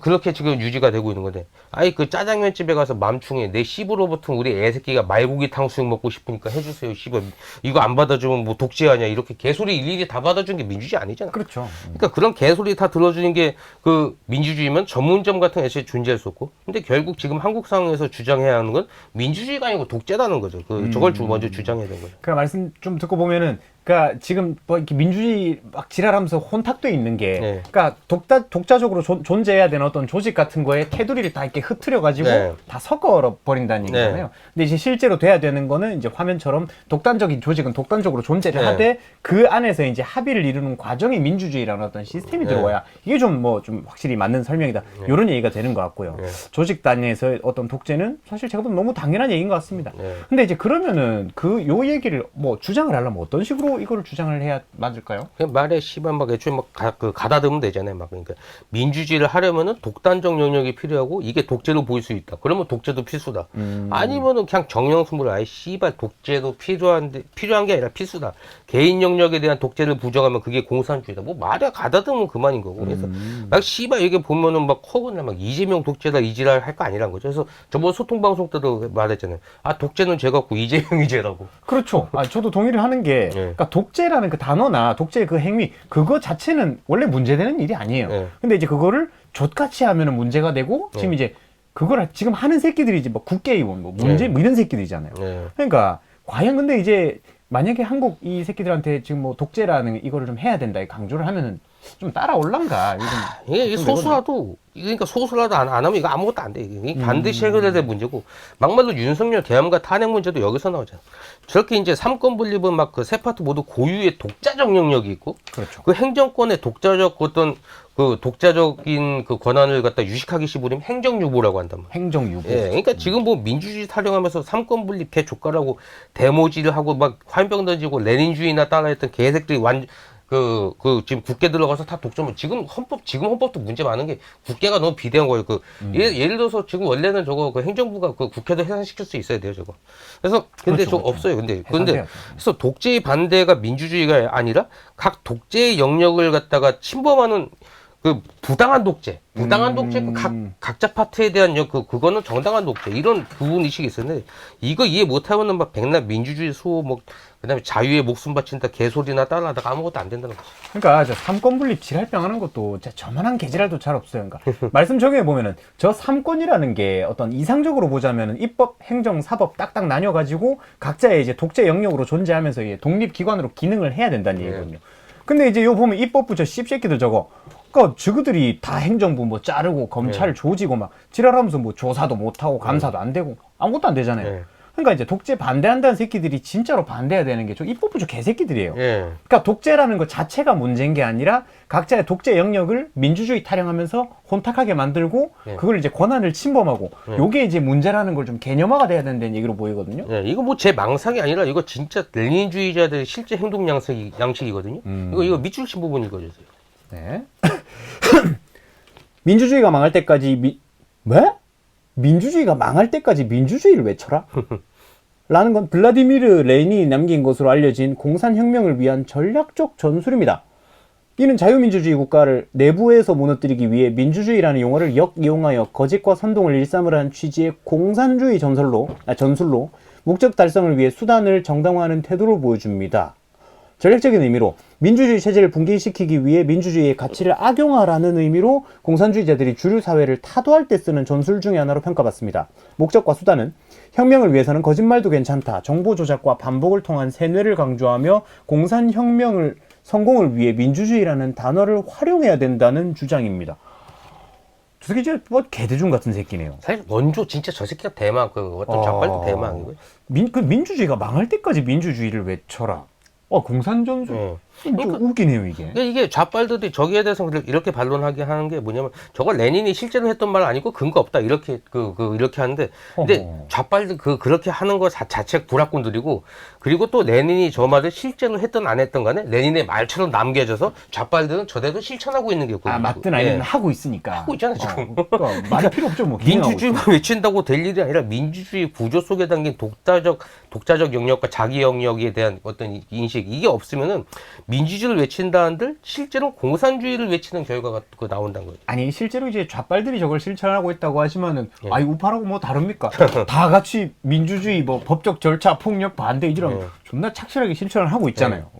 그렇게 지금 유지가 되고 있는 건데. 아이 그 짜장면집에 가서 맘충해 내 씨부로부터 우리 애새끼가 말고기 탕수육 먹고 싶으니까 해주세요. 씨발 이거 안 받아주면 뭐 독재하냐 이렇게 개소리 일일이 다 받아준 게 민주주의 아니잖아. 그렇죠. 그러니까 그런 개소리 다 들어주는 게 그 민주주의면 전문점 같은 애초에 존재할 수 없고. 근데 결국 지금 한국 상황에서 주장해야 하는 건 민주주의가 아니고 독재라는 거죠. 저걸 먼저 주장해야 되는 거죠. 그 말씀 좀 듣고 보면은, 그러니까 지금 뭐 이렇게 민주주의 막 지랄하면서 혼탁돼 있는 게, 네. 그러니까 독자적으로 존재해야 되는 어떤 조직 같은 거에 테두리를 다 이렇게 흐트려 가지고 네. 다 섞어 버린다는 얘기잖아요. 근데 이제 실제로 돼야 되는 거는 이제 화면처럼 독단적인 조직은 독단적으로 존재를 네. 하되 그 안에서 이제 합의를 이루는 과정이 민주주의라는 어떤 시스템이 들어와야 이게 좀 좀 확실히 맞는 설명이다. 이런 얘기가 되는 것 같고요. 조직 단위에서 어떤 독재는 사실 제가 보면 너무 당연한 얘기인 것 같습니다. 근데 이제 그러면은 요 얘기를 뭐 주장을 하려면 어떤 식으로 이거를 주장을 해야 맞을까요? 그냥 말에 씨발 막 애초에 막 가다듬으면 되잖아요. 막 그러니까 민주주의를 하려면은 독단적 영역이 필요하고 이게 독재로 보일 수 있다. 그러면 독재도 필수다. 아니면은 그냥 정령스물을 아예 씨발 독재도 필요한 게 아니라 필수다. 개인 영역에 대한 독재를 부정하면 그게 공산주의다. 뭐 말에 가다듬으면 그만인 거고. 그래서 막 씨발 이게 보면은 막 허구나 막 이재명 독재다 이지랄 할 거 아니란 거죠. 그래서 저번 소통 방송 때도 말했잖아요. 아 독재는 죄 같고 이재명이 죄라고. 그렇죠. 저도 동의를 하는 게, 그러니까 독재라는 그 단어나 독재의 그 행위, 그거 자체는 원래 문제되는 일이 아니에요. 근데 이제 그거를 족같이 하면은 문제가 되고, 지금 이제 그걸 지금 하는 새끼들이 이제 뭐 국회의원, 뭐 문제, 뭐 이런 새끼들이잖아요. 그러니까 과연 근데 이제 만약에 한국 이 새끼들한테 지금 뭐 독재라는 이거를 좀 해야 된다, 강조를 하면은 좀 따라올란가. 이게 소수라도, 그러니까 소수라도 안 하면 이거 아무것도 안 돼. 이게 반드시 해결해야 될 문제고. 막말로 윤석열 계엄과 탄핵 문제도 여기서 나오잖아. 저렇게 이제 삼권 분립은 막 그 세 파트 모두 고유의 독자적 영역이 있고. 그렇죠. 그 행정권의 독자적 어떤 그 독자적인 그 권한을 갖다 유식하게 씹으면 행정유보라고 한단 말이야. 행정유보. 예, 그러니까 지금 뭐 민주주의 타령하면서 삼권 분립 개족가라고 데모지를 하고 막 화염병 던지고 레닌주의나 따라했던 개새끼들이 지금 국회 들어가서 다 독점을 지금 헌법도 문제 많은 게 국회가 너무 비대한 거예요. 예를 들어서 지금 원래는 저거 그 행정부가 그 국회도 해산시킬 수 있어야 돼요, 저거. 그래서 근데 그렇죠, 저 그렇죠. 없어요. 근데 해산돼야죠. 그래서 독재의 반대가 민주주의가 아니라 각 독재의 영역을 갖다가 침범하는 그 부당한 독재, 각자 파트에 대한 그거는 정당한 독재 이런 부분 의식이 있었는데 이거 이해 못하면은 막 백날 민주주의 수호 뭐 그다음에 자유에 목숨 바친다 개소리나 따라하다가 아무것도 안 된다는 거죠. 그러니까 저 삼권분립 지랄병 하는 것도 진짜 저만한 개지랄도 잘 없어요. 그러니까 말씀 적용해 보면은 저 삼권이라는 게 어떤 이상적으로 보자면은 입법, 행정, 사법 딱딱 나뉘어 가지고 각자의 이제 독재 영역으로 존재하면서 이게 독립기관으로 기능을 해야 된다는 얘기거든요. 근데 이제 요 보면 입법부 저 씹새끼들 저거. 그러니까 저그들이 다 행정부 뭐 자르고 검찰 조지고 막 지랄하면서 뭐 조사도 못하고 감사도 안 되고 아무것도 안 되잖아요. 그러니까 이제 독재 반대한다는 새끼들이 진짜로 반대해야 되는 게 저 입법부 저 개새끼들이에요. 그러니까 독재라는 것 자체가 문제인 게 아니라 각자의 독재 영역을 민주주의 타령하면서 혼탁하게 만들고 그걸 이제 권한을 침범하고 요게 이제 문제라는 걸 좀 개념화가 돼야 된다는 얘기로 보이거든요. 이거 뭐 제 망상이 아니라 이거 진짜 레닌주의자들의 실제 행동 양식이거든요. 이거 밑줄 친 부분 읽어주세요. 네. 민주주의가 망할 때까지 민주주의가 망할 때까지 민주주의를 외쳐라? 라는 건 블라디미르 레닌이 남긴 것으로 알려진 공산혁명을 위한 전략적 전술입니다. 이는 자유민주주의 국가를 내부에서 무너뜨리기 위해 민주주의라는 용어를 역이용하여 거짓과 선동을 일삼으라는 취지의 공산주의 전술로 목적 달성을 위해 수단을 정당화하는 태도를 보여줍니다. 전략적인 의미로 민주주의 체제를 붕괴시키기 위해 민주주의의 가치를 악용하라는 의미로 공산주의자들이 주류 사회를 타도할 때 쓰는 전술 중의 하나로 평가받습니다. 목적과 수단은 혁명을 위해서는 거짓말도 괜찮다, 정보 조작과 반복을 통한 세뇌를 강조하며 공산혁명을 성공을 위해 민주주의라는 단어를 활용해야 된다는 주장입니다. 저 새끼 진짜 뭐 개대중 같은 새끼네요. 사실 원조 진짜 저 새끼가 대망 어떤 작발도 대망이고요. 민주주의가 망할 때까지 민주주의를 외쳐라. 공산전술. 좀 웃기네요 이게. 그러니까 이게 좌빨들이 저기에 대해서 이렇게 반론하게 하는 게 뭐냐면 저걸 레닌이 실제로 했던 말 아니고 근거 없다 이렇게 이렇게 하는데 근데 좌빨들 그렇게 하는 거 자체 불합군들이고 그리고 또 레닌이 저 말을 실제로 했던 안 했던 간에 레닌의 말처럼 남겨져서 좌빨들은 저대로 실천하고 있는 게 있거든요. 맞든 아니든 하고 있으니까. 하고 있잖아 지금. 그러니까 말이 필요 없죠 뭐. 민주주의만 외친다고 될 일이 아니라 민주주의 구조 속에 담긴 독자적 영역과 자기 영역에 대한 어떤 인식 이게 없으면은 민주주의를 외친다 한들 실제로 공산주의를 외치는 결과가 나온다는 거죠. 아니 실제로 이제 좌빨들이 저걸 실천하고 있다고 하지만은 아이 우파라고 뭐 다릅니까? 다 같이 민주주의 뭐 법적 절차 폭력 반대 이런 존나 착실하게 실천을 하고 있잖아요.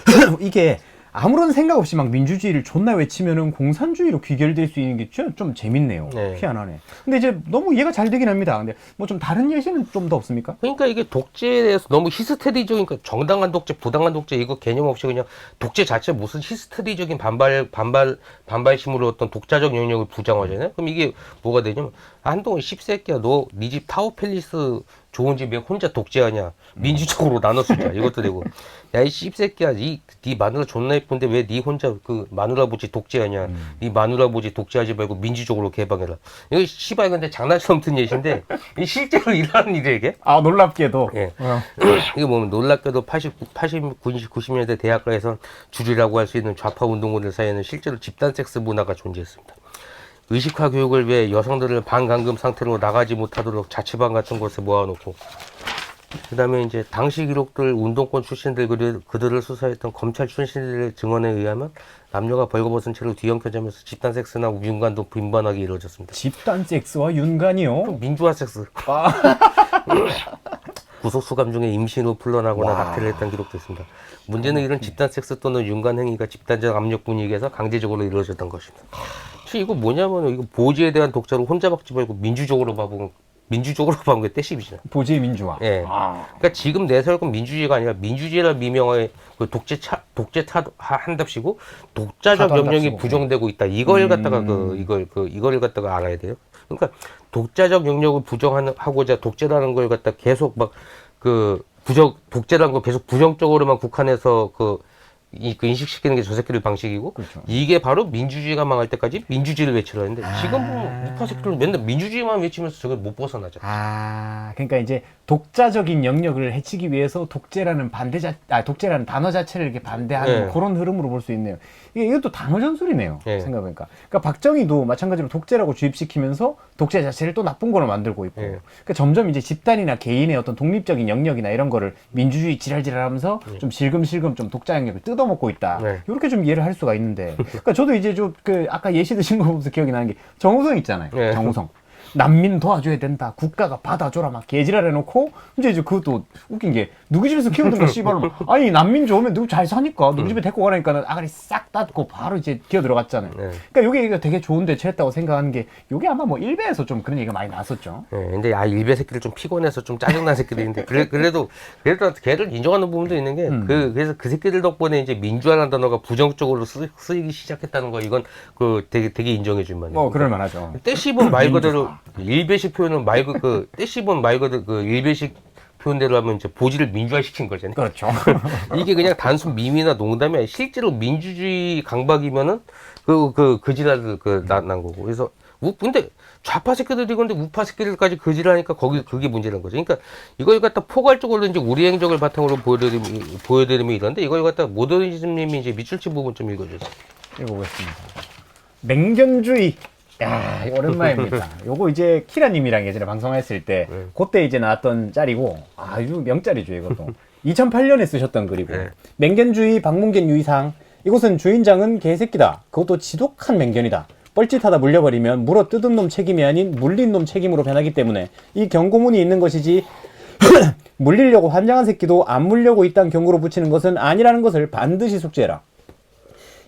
그러니까 이게 아무런 생각 없이 막 민주주의를 존나 외치면은 공산주의로 귀결될 수 있는 게 좀 재밌네요. 희한하네. 근데 이제 너무 이해가 잘 되긴 합니다. 근데 뭐 좀 다른 예시는 좀 더 없습니까? 그러니까 이게 독재에 대해서 너무 히스테리적인 정당한 독재, 부당한 독재 이거 개념 없이 그냥 독재 자체 무슨 히스테리적인 반발심으로 어떤 독자적 영역을 부정하잖아요. 그럼 이게 뭐가 되냐면 한동안 씹새끼야 너 네 집 타워팰리스 좋은 집에 혼자 독재하냐 민주적으로 나눠쓰자 이것도 되고 야 이 씹새끼야 네 마누라 존나 예쁜데 왜 네 혼자 그 마누라 보지 독재하냐 네 마누라 보지 독재하지 말고 민주적으로 개방해라 이거 씨발 근데 장난처럼 든 예시인데 이 실제로 일어나는 일이에요 이게 아 놀랍게도 예. 이거 보면 놀랍게도 90년대 대학가에서 주류라고 할 수 있는 좌파 운동원들 사이에는 실제로 집단 섹스 문화가 존재했습니다. 의식화 교육을 위해 여성들을 반감금 상태로 나가지 못하도록 자취방 같은 곳에 모아놓고 그 다음에 이제 당시 기록들 운동권 출신들 그들을 수사했던 검찰 출신들의 증언에 의하면 남녀가 벌거벗은 채로 뒤엉켜자면서 집단 섹스나 윤관도 빈번하게 이루어졌습니다. 집단 섹스와 윤관이요? 민주화 섹스. 구속수감 중에 임신으로 풀러나거나 낙태를 했다는 기록도 있습니다. 문제는 이런 집단 sek스 또는 윤관 행위가 집단적 압력 분위기에서 강제적으로 이루어졌던 것입니다. 이거 뭐냐면 이거 보지에 대한 독자로 혼자 박지 말고 민주적으로 봐본 게 떼씹이잖아. 보지의 민주화. 예. 그러니까 지금 내세울 건 민주주의가 아니라 민주주의라 미명의 그 독재 한답시고 독자적 영역이 부정되고 있다. 이걸 갖다가 이걸 갖다가 알아야 돼요. 그러니까 독자적 영역을 부정하고자 독재라는 걸 갖다 계속 막 독재라는 걸 계속 부정적으로만 국한해서 그 인식시키는 게 저 새끼들 방식이고 그렇죠. 이게 바로 민주주의가 망할 때까지 민주주의를 외치려 했는데 지금 보면 우파 새끼들 맨날 민주주의만 외치면서 저걸 못 벗어나잖아. 그러니까 이제 독자적인 영역을 해치기 위해서 독재라는 독재라는 단어 자체를 이렇게 반대하는 그런 흐름으로 볼 수 있네요. 이것도 단어 전술이네요. 생각해보니까. 그러니까 박정희도 마찬가지로 독재라고 주입시키면서 독재 자체를 또 나쁜 거로 만들고 있고. 그러니까 점점 이제 집단이나 개인의 어떤 독립적인 영역이나 이런 거를 민주주의 지랄지랄하면서 좀 실금실금 좀 독자 영역을 뜯어먹고 있다. 이렇게 좀 이해를 할 수가 있는데. 그러니까 저도 이제 아까 예시 드신 거 보면서 기억이 나는 게 정우성 있잖아요. 정우성. 난민 도와줘야 된다. 국가가 받아줘라. 막 개지랄 해놓고, 이제 그것도 웃긴 게, 누구 집에서 키우든가, 씨발로. 아니, 난민 좋으면 누구 잘 사니까, 누구 집에 데리고 가라니까, 아가리 싹 닫고 바로 이제 기어 들어갔잖아요. 그러니까 요게 되게 좋은 대처했다고 생각하는 게, 요게 아마 뭐 일베에서 좀 그런 얘기가 많이 나왔었죠. 근데 일베 새끼들 좀 피곤해서 좀 짜증난 새끼들인데, 그래도 걔를 인정하는 부분도 있는 게, 그래서 그 새끼들 덕분에 이제 민주화라는 단어가 부정적으로 쓰이기 시작했다는 거, 이건 되게 인정해줄 만해요. 그럴 만하죠. 떼씹은 말 그대로, 일베식 표현은 떼씹은 말 그대로 일베식 표현대로 하면 이제 보지를 민주화시킨 거잖아요. 그렇죠. 이게 그냥 단순 밈이나 농담이 아니라 실제로 민주주의 강박이면은 그지랄을 난 거고. 그래서 근데 좌파 새끼들이 근데 우파 새끼들까지 그지랄하니까 그게 문제라는 거죠. 그러니까 이걸 갖다 포괄적으로 이제 우리 행적을 바탕으로 보여드리면 이런데 이걸 갖다 모더니즘님이 이제 밑줄치 부분 좀 읽어주세요. 읽어보겠습니다. 맹견주의. 야, 오랜만입니다. 요거 이제 키라님이랑 예전에 방송했을 때 그때 이제 나왔던 짤이고 아주 명짤이죠 이것도. 2008년에 쓰셨던 글이고 맹견주의 박문견 유의사항. 이곳은 주인장은 개새끼다. 그것도 지독한 맹견이다. 뻘짓하다 물려버리면 물어 뜯은 놈 책임이 아닌 물린 놈 책임으로 변하기 때문에 이 경고문이 있는 것이지 물리려고 환장한 새끼도 안 물려고 이딴 경고로 붙이는 것은 아니라는 것을 반드시 숙지해라.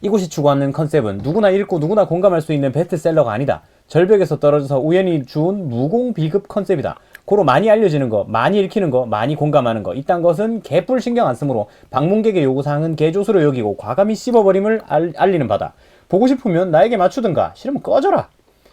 이곳이 추구하는 컨셉은 누구나 읽고 누구나 공감할 수 있는 베스트셀러가 아니다. 절벽에서 떨어져서 우연히 주운 무공 비급 컨셉이다. 고로 많이 알려지는 거, 많이 읽히는 거, 많이 공감하는 거 이딴 것은 개뿔 신경 안 쓰므로 방문객의 요구사항은 개조수로 여기고 과감히 씹어버림을 알리는 바다. 보고 싶으면 나에게 맞추든가 싫으면 꺼져라.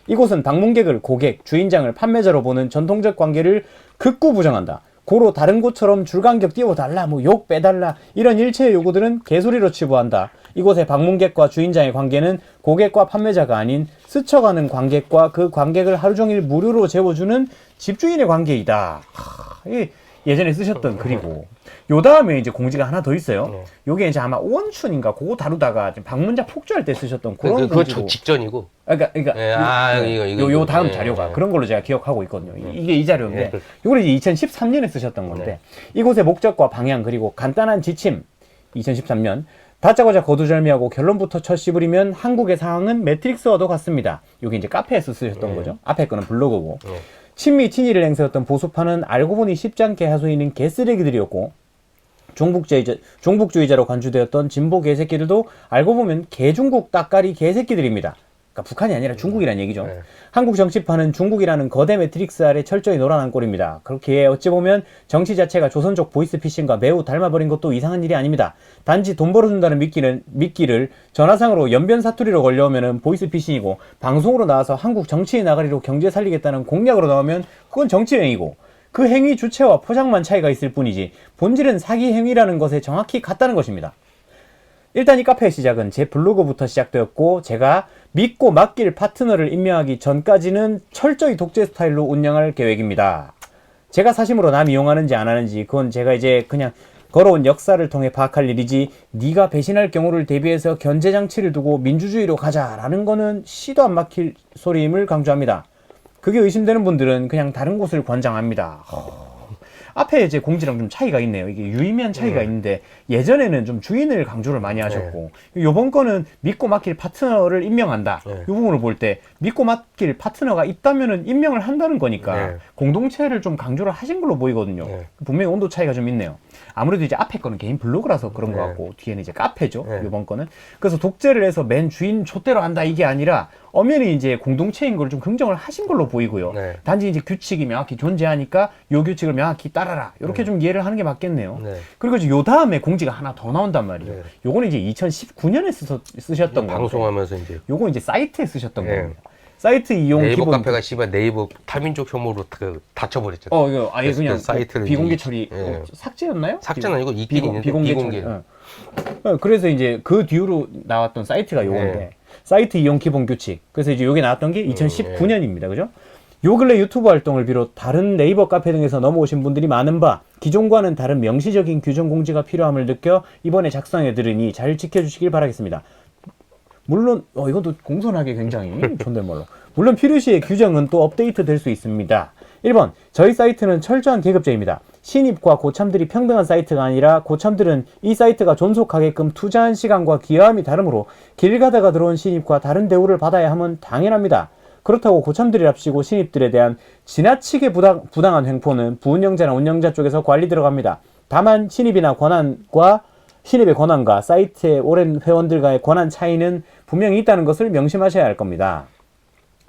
이곳은 방문객을 고객, 주인장을 판매자로 보는 전통적 관계를 극구 부정한다. 고로 다른 곳처럼 줄간격 띄워달라, 뭐 욕 빼달라 이런 일체의 요구들은 개소리로 치부한다. 이곳의 방문객과 주인장의 관계는 고객과 판매자가 아닌 스쳐가는 관객과 그 관객을 하루 종일 무료로 재워주는 집주인의 관계이다. 예전에 쓰셨던 글이고, 요 다음에 이제 공지가 하나 더 있어요. 요게 이제 아마 오원춘인가 그거 다루다가 방문자 폭주할 때 쓰셨던 그런 그거 공지고. 직전이고. 그러니까 이거 다음 예, 자료가 예. 그런 걸로 제가 기억하고 있거든요. 이게 이 자료인데, 예. 이걸 이제 2013년에 쓰셨던 건데, 이곳의 목적과 방향 그리고 간단한 지침, 2013년 다짜고짜 거두절미하고 결론부터 첫 씹으리면 한국의 상황은 매트릭스와도 같습니다. 여기 이제 카페에서 쓰셨던 거죠. 앞에 거는 블로그고. 친미 친일을 행세했던 보수파는 알고 보니 쉽지 않게 하소연인 개쓰레기들이었고, 종북주의자로 간주되었던 진보 개새끼들도 알고 보면 개중국 따까리 개새끼들입니다. 그러니까 북한이 아니라 중국이란 얘기죠. 한국 정치판은 중국이라는 거대 매트릭스 아래 철저히 놀아난 꼴입니다. 그렇기에 어찌 보면 정치 자체가 조선족 보이스피싱과 매우 닮아버린 것도 이상한 일이 아닙니다. 단지 돈 벌어준다는 미끼를 전화상으로 연변 사투리로 걸려오면 보이스피싱이고, 방송으로 나와서 한국 정치의 나가리로 경제 살리겠다는 공약으로 나오면 그건 정치행위고, 그 행위 주체와 포장만 차이가 있을 뿐이지 본질은 사기 행위라는 것에 정확히 같다는 것입니다. 일단 이 카페의 시작은 제 블로그부터 시작되었고, 제가 믿고 맡길 파트너를 임명하기 전까지는 철저히 독재 스타일로 운영할 계획입니다. 제가 사심으로 남 이용하는지 안 하는지 그건 제가 이제 그냥 걸어온 역사를 통해 파악할 일이지, 네가 배신할 경우를 대비해서 견제장치를 두고 민주주의로 가자라는 거는 시도 안 막힐 소리임을 강조합니다. 그게 의심되는 분들은 그냥 다른 곳을 권장합니다. 앞에 이제 공지랑 좀 차이가 있네요. 이게 유의미한 차이가 있는데, 예전에는 좀 주인을 강조를 많이 하셨고, 요번 거는 믿고 맡길 파트너를 임명한다. 이 부분을 볼 때 믿고 맡길 파트너가 있다면은 임명을 한다는 거니까 공동체를 좀 강조를 하신 걸로 보이거든요. 분명히 온도 차이가 좀 있네요. 아무래도 이제 앞에 거는 개인 블로그라서 그런 것 같고, 뒤에는 이제 카페죠. 요번 거는. 그래서 독재를 해서 맨 주인 촛대로 한다 이게 아니라 엄연히 이제 공동체인 걸 좀 긍정을 하신 걸로 보이고요. 단지 이제 규칙이 명확히 존재하니까 요 규칙을 명확히 따라라, 이렇게 좀 이해를 하는 게 맞겠네요. 그리고 이제 요 다음에 공지가 하나 더 나온단 말이죠. 요거는 이제 2019년에 쓰셨던 거. 방송하면서 이제. 요거 이제 사이트에 쓰셨던 겁니다. 사이트 이용 네이버 기본. 카페가 씨발 네이버 탈민족 혐오로 닫혀버렸잖아. 이거 아예 그냥 사이트를 비공개 이제- 처리. 예. 삭제였나요? 삭제는 아니고 있긴 있는데 비공개 비공개. 처리. 그래서 이제 그 뒤로 나왔던 사이트가 요건데, 사이트 이용 기본 규칙. 그래서 이제 요게 나왔던 게 2019년입니다. 그죠? 요 근래 유튜브 활동을 비롯 다른 네이버 카페 등에서 넘어오신 분들이 많은 바, 기존과는 다른 명시적인 규정 공지가 필요함을 느껴 이번에 작성해 들으니 잘 지켜주시길 바라겠습니다. 물론 이것도 공손하게 굉장히 존댓말로. 물론 필요시에 규정은 또 업데이트 될 수 있습니다. 1번, 저희 사이트는 철저한 계급제입니다. 신입과 고참들이 평등한 사이트가 아니라 고참들은 이 사이트가 존속하게끔 투자한 시간과 기여함이 다르므로 길 가다가 들어온 신입과 다른 대우를 받아야 함은 당연합니다. 그렇다고 고참들이랍시고 신입들에 대한 지나치게 부당한 횡포는 부운영자나 운영자 쪽에서 관리 들어갑니다. 다만 신입의 권한과 사이트의 오랜 회원들과의 권한 차이는 분명히 있다는 것을 명심하셔야 할 겁니다.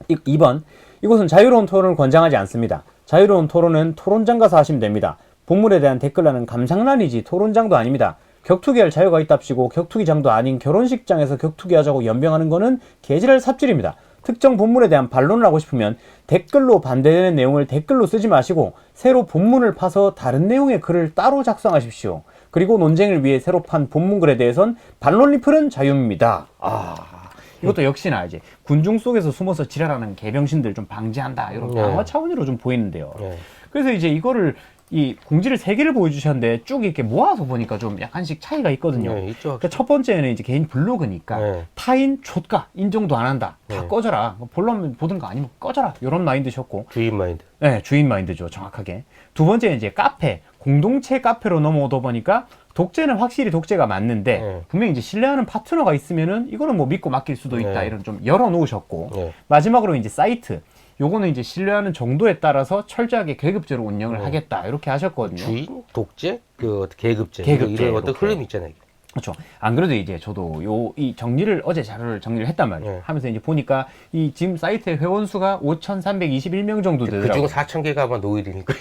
2번, 이곳은 자유로운 토론을 권장하지 않습니다. 자유로운 토론은 토론장 가서 하시면 됩니다. 본물에 대한 댓글란은 감상란이지 토론장도 아닙니다. 격투기할 자유가 있답시고 격투기장도 아닌 결혼식장에서 격투기하자고 연병하는 거는 개지랄 삽질입니다. 특정 본문에 대한 반론을 하고 싶으면 댓글로 반대되는 내용을 댓글로 쓰지 마시고 새로 본문을 파서 다른 내용의 글을 따로 작성하십시오. 그리고 논쟁을 위해 새로 판 본문글에 대해선 반론 리플은 자유입니다. 이것도 역시나 이제 군중 속에서 숨어서 지랄하는 개병신들 좀 방지한다, 이런 강화 차원으로 좀 보이는데요. 그래서 이제 이거를 이 공지를 3개를 보여주셨는데 쭉 이렇게 모아서 보니까 좀 약간씩 차이가 있거든요. 있죠. 그러니까 첫 번째는 이제 개인 블로그니까 타인 좆가 인정도 안 한다, 다 꺼져라, 보려면 보든가 아니면 꺼져라, 이런 마인드셨고. 주인 마인드. 네, 주인 마인드죠, 정확하게. 두 번째는 이제 카페, 공동체 카페로 넘어오다 보니까 독재는 확실히 독재가 맞는데 분명히 이제 신뢰하는 파트너가 있으면은 이거는 뭐 믿고 맡길 수도 있다, 이런 좀 열어놓으셨고. 마지막으로 이제 사이트, 요거는 이제 신뢰하는 정도에 따라서 철저하게 계급제로 운영을 하겠다, 이렇게 하셨거든요. 주인, 독재, 그 계급제, 계급제, 이런 어떤 이렇게. 흐름이 있잖아요. 그렇죠. 안 그래도 이제 저도 이 정리를 어제 자료를 정리를 했단 말이에요. 하면서 이제 보니까 이 지금 사이트의 회원 수가 5,321명 정도 되더라고요. 그중 4,000개가 아마 노일이니까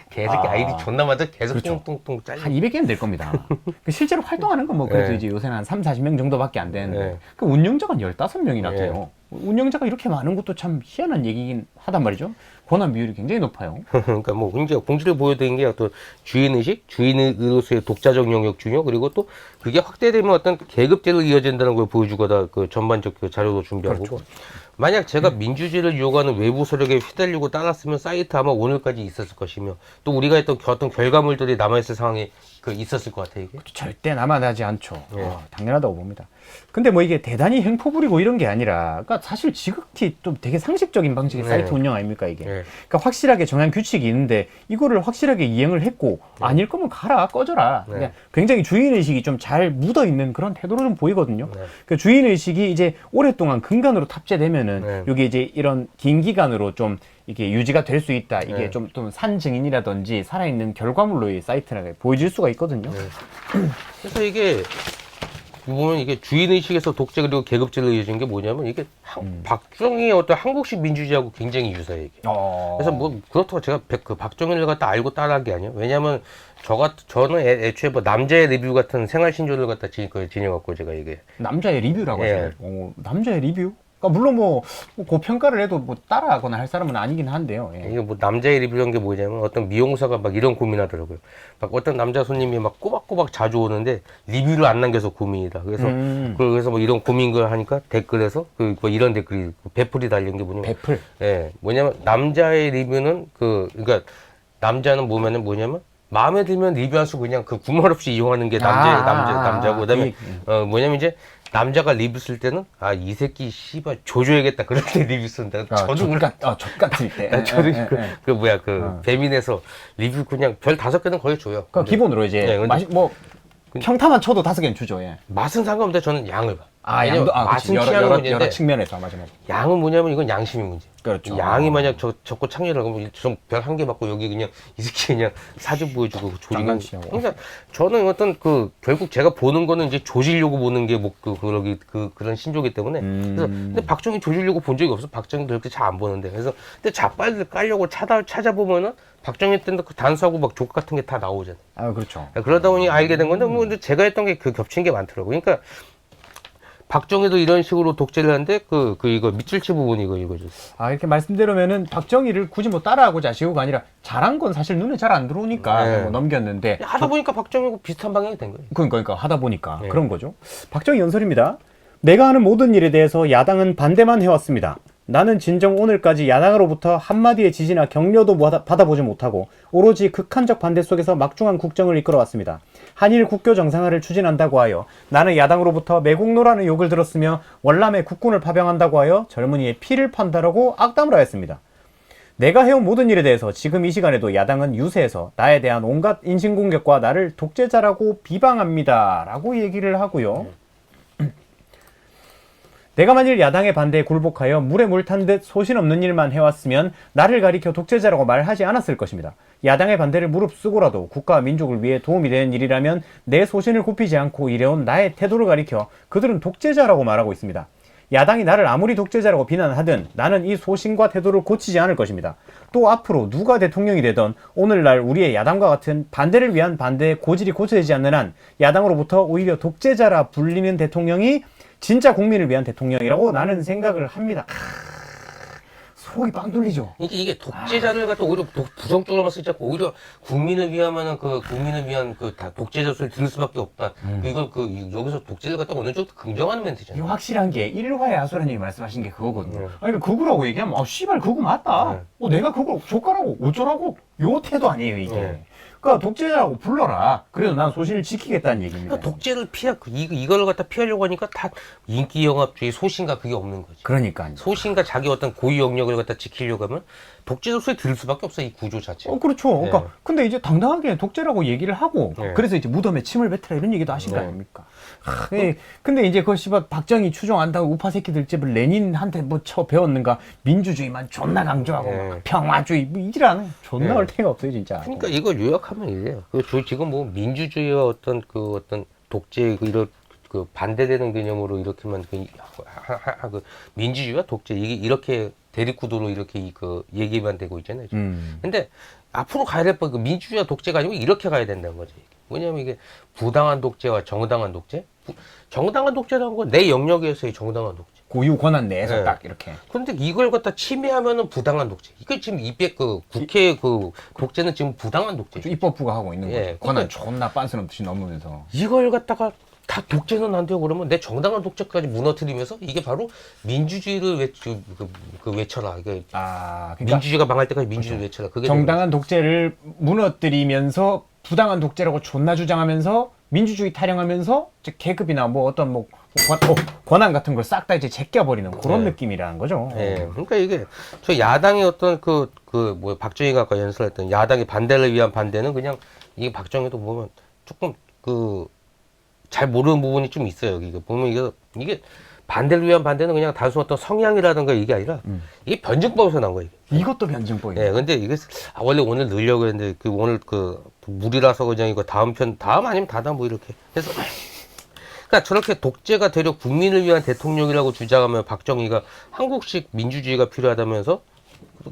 개새끼 아이디 존나 많아 계속 그렇죠. 뚱뚱뚱 잘려. 한 200개는 될 겁니다. 실제로 활동하는 건 뭐 그래도 이제 요새는 한 3, 40명 정도밖에 안 되는데 그 운영자가 15명이나 돼요. 운영자가 이렇게 많은 것도 참 희한한 얘기긴 하단 말이죠. 권한 비율이 굉장히 높아요. 그러니까 뭐 굉장히 공지를 보여드린 게 어떤 주인의식, 주인으로서의 독자적 영역 중요, 그리고 또 그게 확대되면 어떤 계급제로 이어진다는 걸 보여주거나 그 전반적 그 자료도 준비하고. 그렇죠. 만약 제가 민주주의를 유혹하는 외부 세력에 휘둘리고 따랐으면 사이트 아마 오늘까지 있었을 것이며 또 우리가 했던 어떤 결과물들이 남아있을 상황이 그 있었을 것 같아요, 이게. 절대 남아나지 않죠. 예. 당연하다고 봅니다. 근데 뭐 이게 대단히 행포 부리고 이런 게 아니라, 그러니까 사실 지극히 좀 되게 상식적인 방식의 네. 사이트 운영 아닙니까, 이게. 네. 그러니까 확실하게 정한 규칙이 있는데, 이거를 확실하게 이행을 했고, 아닐 거면 가라, 꺼져라. 네. 그냥 굉장히 주인의식이 좀 잘 묻어 있는 그런 태도로 좀 보이거든요. 네. 그 주인의식이 이제 오랫동안 근간으로 탑재되면은, 네. 이게 이제 이런 긴 기간으로 좀 이게 유지가 될 수 있다. 이게 네. 좀 산 증인이라든지 살아있는 결과물로 사이트라고 보여질 수가 있거든요. 네. 그래서 이게 보면 이게 주인의식에서 독재 그리고 계급제로 이어진 게 뭐냐면 이게 박정희의 어떤 한국식 민주주의하고 굉장히 유사해요. 이게. 그래서 뭐 그렇다고 제가 그 박정희를 갖다 알고 따라한 게 아니에요. 왜냐하면 저는 애초에 뭐 남자의 리뷰 같은 생활 신조를 갖다 지녀갖고 제가 이게 남자의 리뷰라고 예. 하죠. 남자의 리뷰? 그러니까 물론 뭐 고평가를 해도 뭐 따라하거나 할 사람은 아니긴 한데요. 예. 이게 뭐 남자의 리뷰라는 게 뭐냐면 어떤 미용사가 막 이런 고민하더라고요. 막 어떤 남자 손님이 막 꼬박꼬박 자주 오는데 리뷰를 안 남겨서 고민이다. 그래서 뭐 이런 고민을 하니까 댓글에서 뭐 이런 댓글이 베풀이 달린 게 뭐냐면 베풀. 예, 뭐냐면 남자의 리뷰는 그러니까 남자는 뭐냐면 마음에 들면 리뷰할 수 그냥 그 구말 없이 이용하는 게 남자고 그다음에 뭐냐면 이제 남자가 리뷰 쓸 때는 이 새끼 씨발 조져야겠다 그럴 때 리뷰 쓴다. 저도 적 같을 때. 저도 배민에서 리뷰 그냥 별 5개는 거의 줘요. 그 기본으로 이제 네, 근데 뭐 평타만 쳐도 5개는 주죠. 예. 맛은 상관없는데 저는 양을 봐. 양도 맛은 그치. 취향의 여러 문제인데 측면에서 맞아. 양은 뭐냐면 이건 양심의 문제. 그렇죠. 양이 만약 적고 창렬을 하면 별 1개 받고 여기 그냥 이 새끼 그냥 사진 보여주고 조지고. 장난치냐고. 그러니까 저는 어떤 결국 제가 보는 거는 이제 조지려고 보는 게 뭐 그런 신조기 때문에. 그래서 근데 박정희 조지려고 본 적이 없어. 박정희도 그렇게 잘 안 보는데. 그래서 근데 자빨들 깔려고 찾아보면은 박정희 때는 그 단수하고 막 족 같은 게 다 나오잖아요. 그렇죠. 그러다 보니 알게 된 건데 뭐 근데 제가 했던 게 겹친 게 많더라고요. 그러니까 박정희도 이런 식으로 독재를 하는데 이거 밑줄치 부분이 이거죠. 이렇게 말씀드리면은 박정희를 굳이 뭐 따라하고자 하시고가 아니라 잘한 건 사실 눈에 잘 안 들어오니까 네. 뭐 넘겼는데 하다 보니까 박정희하고 비슷한 방향이 된 거예요. 그러니까 하다 보니까 네. 그런 거죠. 박정희 연설입니다. 내가 하는 모든 일에 대해서 야당은 반대만 해왔습니다. 나는 진정 오늘까지 야당으로부터 한마디의 지시나 격려도 받아보지 못하고 오로지 극한적 반대 속에서 막중한 국정을 이끌어왔습니다. 한일 국교 정상화를 추진한다고 하여 나는 야당으로부터 매국노라는 욕을 들었으며 월남에 국군을 파병한다고 하여 젊은이의 피를 판다라고 악담을 하였습니다. 내가 해온 모든 일에 대해서 지금 이 시간에도 야당은 유세에서 나에 대한 온갖 인신공격과 나를 독재자라고 비방합니다. 라고 얘기를 하고요. 내가 만일 야당의 반대에 굴복하여 물에 물 탄 듯 소신 없는 일만 해왔으면 나를 가리켜 독재자라고 말하지 않았을 것입니다. 야당의 반대를 무릅쓰고라도 국가와 민족을 위해 도움이 되는 일이라면 내 소신을 굽히지 않고 일해온 나의 태도를 가리켜 그들은 독재자라고 말하고 있습니다. 야당이 나를 아무리 독재자라고 비난하든 나는 이 소신과 태도를 고치지 않을 것입니다. 또 앞으로 누가 대통령이 되던 오늘날 우리의 야당과 같은 반대를 위한 반대의 고질이 고쳐지지 않는 한 야당으로부터 오히려 독재자라 불리는 대통령이 진짜 국민을 위한 대통령이라고 나는 생각을 합니다. 속이 빵 뚫리죠. 이게 독재자를 갖다 오히려 부정적으로만 쓰지 않고 오히려 국민을 위하면은 국민을 위한 독재자 소리를 들을 수밖에 없다. 이걸 여기서 독재를 갖다 어느 정도 긍정하는 멘트잖아요. 이거 확실한 게 일화의 아수라님이 말씀하신 게 그거거든요. 그러니까 그거라고 얘기하면 씨발 그거 맞다. 내가 그거 족가라고 어쩌라고 요 태도 아니에요 이게. 그러니까 독재자라고 불러라. 그래도 난 소신을 지키겠다는 얘기입니다. 그러니까 독재를 이걸 갖다 피하려고 하니까 다 인기 영합주의 소신과 그게 없는 거지. 그러니까요. 소신과 자기 어떤 고유 영역을 갖다 지키려고 하면 독재자 소리 들을 수밖에 없어 이 구조 자체. 그렇죠. 그러니까 근데 이제 당당하게 독재라고 얘기를 하고 네. 그래서 이제 무덤에 침을 뱉으라 이런 얘기도 하신 거 아닙니까? 근데 이제 그 씨발 박정희 추종한다고 우파 새끼들 집을 레닌한테 뭐 쳐 배웠는가 민주주의만 존나 강조하고 막 평화주의 뭐 이지라는 존나 얼탱이가 없어요 진짜. 그러니까 이걸 요약하면 이래요. 지금 뭐 민주주의와 어떤 독재 이런 반대되는 개념으로 이렇게만 민주주의와 독재 이렇게 대립구도로 이렇게 얘기만 되고 있잖아요. 근데 앞으로 가야 될 민주주의와 독재가 아니고 이렇게 가야 된다는 거죠. 뭐냐면 이게 부당한 독재와 정당한 독재, 정당한 독재라는 건 내 영역에서의 정당한 독재. 고유 권한 내에서 네. 딱 이렇게. 그런데 이걸 갖다 침해하면은 부당한 독재. 이게 지금 국회 그 독재는 지금 부당한 독재. 입법부가 하고 있는 예, 거죠. 권한 그러니까 존나 빤스런 듯이 넘으면서. 이걸 갖다가 다 독재는 안 돼요. 그러면 내 정당한 독재까지 무너뜨리면서 이게 바로 민주주의를 외쳐라. 이게 그러니까 민주주의가 망할 때까지 민주주의를 외쳐라. 그게 정당한 독재를 무너뜨리면서 부당한 독재라고 존나 주장하면서 민주주의 타령하면서 이제 계급이나 뭐 어떤 뭐 권한 같은 걸 싹 다 이제 제껴버리는 그런 네. 느낌이라는 거죠. 예. 그러니까 이게 저 야당의 어떤 뭐 박정희가 아까 연설했던 야당의 반대를 위한 반대는 그냥 이게 박정희도 보면 조금 잘 모르는 부분이 좀 있어요. 여기 보면 이게 반대를 위한 반대는 그냥 단순 어떤 성향이라든가 이게 아니라 이게 변증법에서 나온 거예요. 이것도 변증법이에요. 예, 근데 이게 원래 오늘 넣으려고 했는데 오늘 무리라서 그냥 이거 다음 아니면 다다 뭐 이렇게 해서 그러니까 저렇게 독재가 되려 국민을 위한 대통령이라고 주장하면 박정희가 한국식 민주주의가 필요하다면서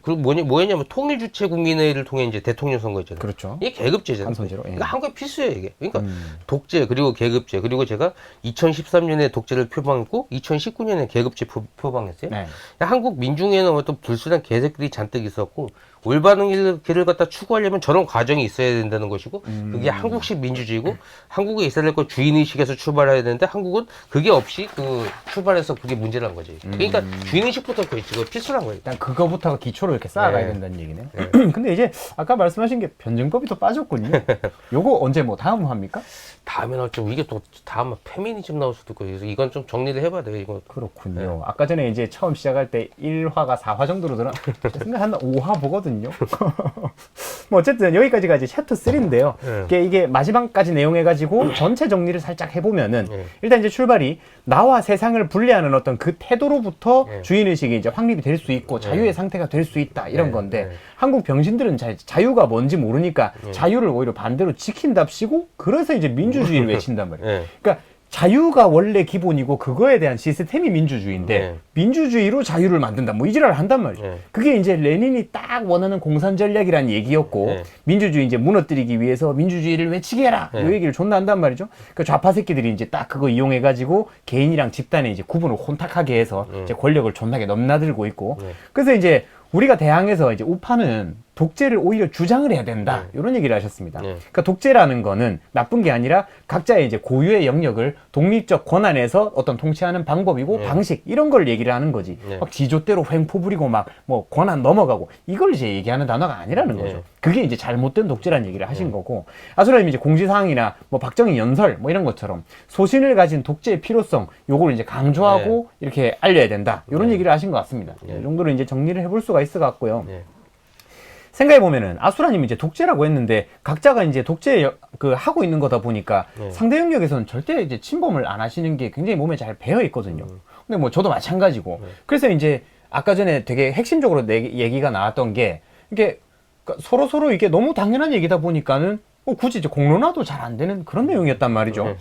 그리고 뭐였냐면 통일 주체 국민회의를 통해 이제 대통령 선거였잖아요. 그렇죠. 이게 계급제잖아요. 한선제로. 예. 그러니까 한국의 필수예요, 이게. 그러니까 독재 그리고 계급제 그리고 제가 2013년에 독재를 표방했고 2019년에 계급제 표방했어요. 네. 한국 민중에는 어떤 불순한 개새끼리 잔뜩 있었고 올바른 길을 갖다 추구하려면 저런 과정이 있어야 된다는 것이고 그게 한국식 민주주의고 한국에 있어야 될 거 주인의식에서 출발해야 되는데 한국은 그게 없이 출발해서 그게 문제란 거지. 그러니까 주인의식부터 그거 필수란 거예요. 일단 그거부터가 기초로 이렇게 쌓아가야 네. 된다는 얘기네요. 근데 이제 아까 말씀하신 게 변증법이 또 빠졌군요. 요거 언제 뭐 다음 합니까? 다음에는 좀 이게 또 다음 페미니즘 나올 수도 있고 그래서 이건 좀 정리를 해봐야 돼요. 이거. 그렇군요. 아까 전에 이제 처음 시작할 때 1화가 4화 정도로 제 생각 한 5화 보거든요. 뭐 어쨌든 여기까지가 이제 챕터 3인데요. 이게 마지막까지 내용해가지고 전체 정리를 살짝 해보면은 일단 이제 출발이 나와 세상을 분리하는 어떤 그 태도로부터 주인의식이 이제 확립이 될 수 있고 자유의 상태가 될 수 있다 이런 건데 한국 병신들은 자유가 뭔지 모르니까 자유를 오히려 반대로 지킨답시고 그래서 이제 민주주의를 외친단 말이에요. 그러니까 자유가 원래 기본이고 그거에 대한 시스템이 민주주의인데 민주주의로 자유를 만든다 뭐 이 지랄을 한단 말이에요. 그게 이제 레닌이 딱 원하는 공산 전략이라는 얘기였고 민주주의 이제 무너뜨리기 위해서 민주주의를 외치게 해라 이 얘기를 존나 한단 말이죠. 그 좌파 새끼들이 이제 딱 그거 이용해 가지고 개인이랑 집단의 이제 구분을 혼탁하게 해서 이제 권력을 존나게 넘나들고 있고 그래서 이제 우리가 대항해서 이제 우파는 독재를 오히려 주장을 해야 된다. 이런 얘기를 하셨습니다. 그러니까 독재라는 거는 나쁜 게 아니라 각자의 이제 고유의 영역을 독립적 권한에서 어떤 통치하는 방법이고 방식 이런 걸 얘기를 하는 거지. 막 지조대로 횡포 부리고 막 뭐 권한 넘어가고 이걸 이제 얘기하는 단어가 아니라는 거죠. 그게 이제 잘못된 독재라는 얘기를 하신 거고 아수라님 이제 공지사항이나 뭐 박정희 연설 뭐 이런 것처럼 소신을 가진 독재의 필요성 요걸 이제 강조하고 이렇게 알려야 된다. 이런 얘기를 하신 것 같습니다. 이 정도로 이제 정리를 해볼 수가 있을 것 같고요. 생각해보면은 아수라님이 이제 독재라고 했는데 각자가 이제 독재 하고 있는 거다 보니까 상대 영역에서는 절대 이제 침범을 안 하시는 게 굉장히 몸에 잘 배어 있거든요. 근데 뭐 저도 마찬가지고 그래서 이제 아까 전에 되게 핵심적으로 얘기가 나왔던 게 이게 서로 이게 너무 당연한 얘기다 보니까는 굳이 이제 공론화도 잘 안 되는 그런 내용이었단 말이죠.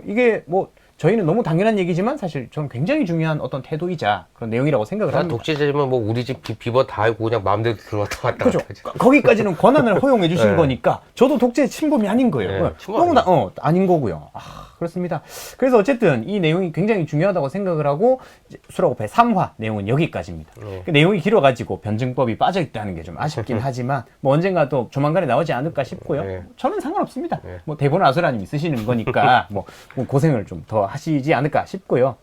이게 뭐 저희는 너무 당연한 얘기지만 사실 저는 굉장히 중요한 어떤 태도이자 그런 내용이라고 생각을 합니다. 독재자면 뭐 우리 집 비버 다 알고 그냥 마음대로 들어왔다 갔다 그죠. 거기까지는 권한을 허용해 주신 거니까 저도 독재 침범이 아닌 거예요. 너무나 아닌 거고요. 그렇습니다. 그래서 어쨌든 이 내용이 굉장히 중요하다고 생각을 하고 수락업회 3화 내용은 여기까지입니다. 그 내용이 길어가지고 변증법이 빠져 있다는 게 좀 아쉽긴 하지만 뭐 언젠가 또 조만간에 나오지 않을까 싶고요. 저는 상관없습니다. 뭐 대본 아수라님이 쓰시는 거니까 뭐 고생을 좀 더 하시지 않을까 싶고요.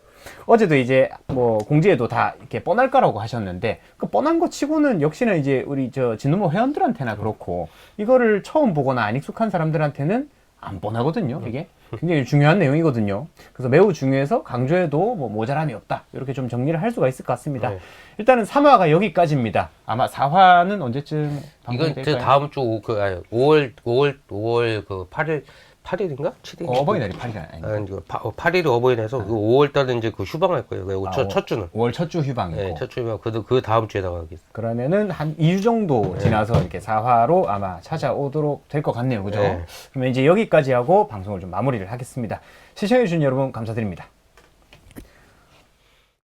어제도 이제 뭐 공지에도 다 이렇게 뻔할 거라고 하셨는데 그 뻔한 거 치고는 역시나 이제 우리 진노모 회원들한테나 그렇고 이거를 처음 보거나 안 익숙한 사람들한테는 안 뻔하거든요. 이게 굉장히 중요한 내용이거든요. 그래서 매우 중요해서 강조해도 뭐 모자람이 없다. 이렇게 좀 정리를 할 수가 있을 것 같습니다. 일단은 3화가 여기까지입니다. 아마 4화는 언제쯤 방송이 될까요? 이건 다음 주 5월 그 8일인가? 7일? 어버이날이 8일 아니에요? 8일이 어버이날에서 5월 달에 이제 그 휴방할 거예요. 첫 주는. 5월 첫 주 휴방이고. 네, 첫 주 휴방. 그 다음 주에 나가겠습니다. 그러면은 한 2주 정도 지나서 이렇게 4화로 아마 찾아오도록 될 것 같네요. 그죠? 그러면 이제 여기까지 하고 방송을 좀 마무리를 하겠습니다. 시청해주신 여러분 감사드립니다.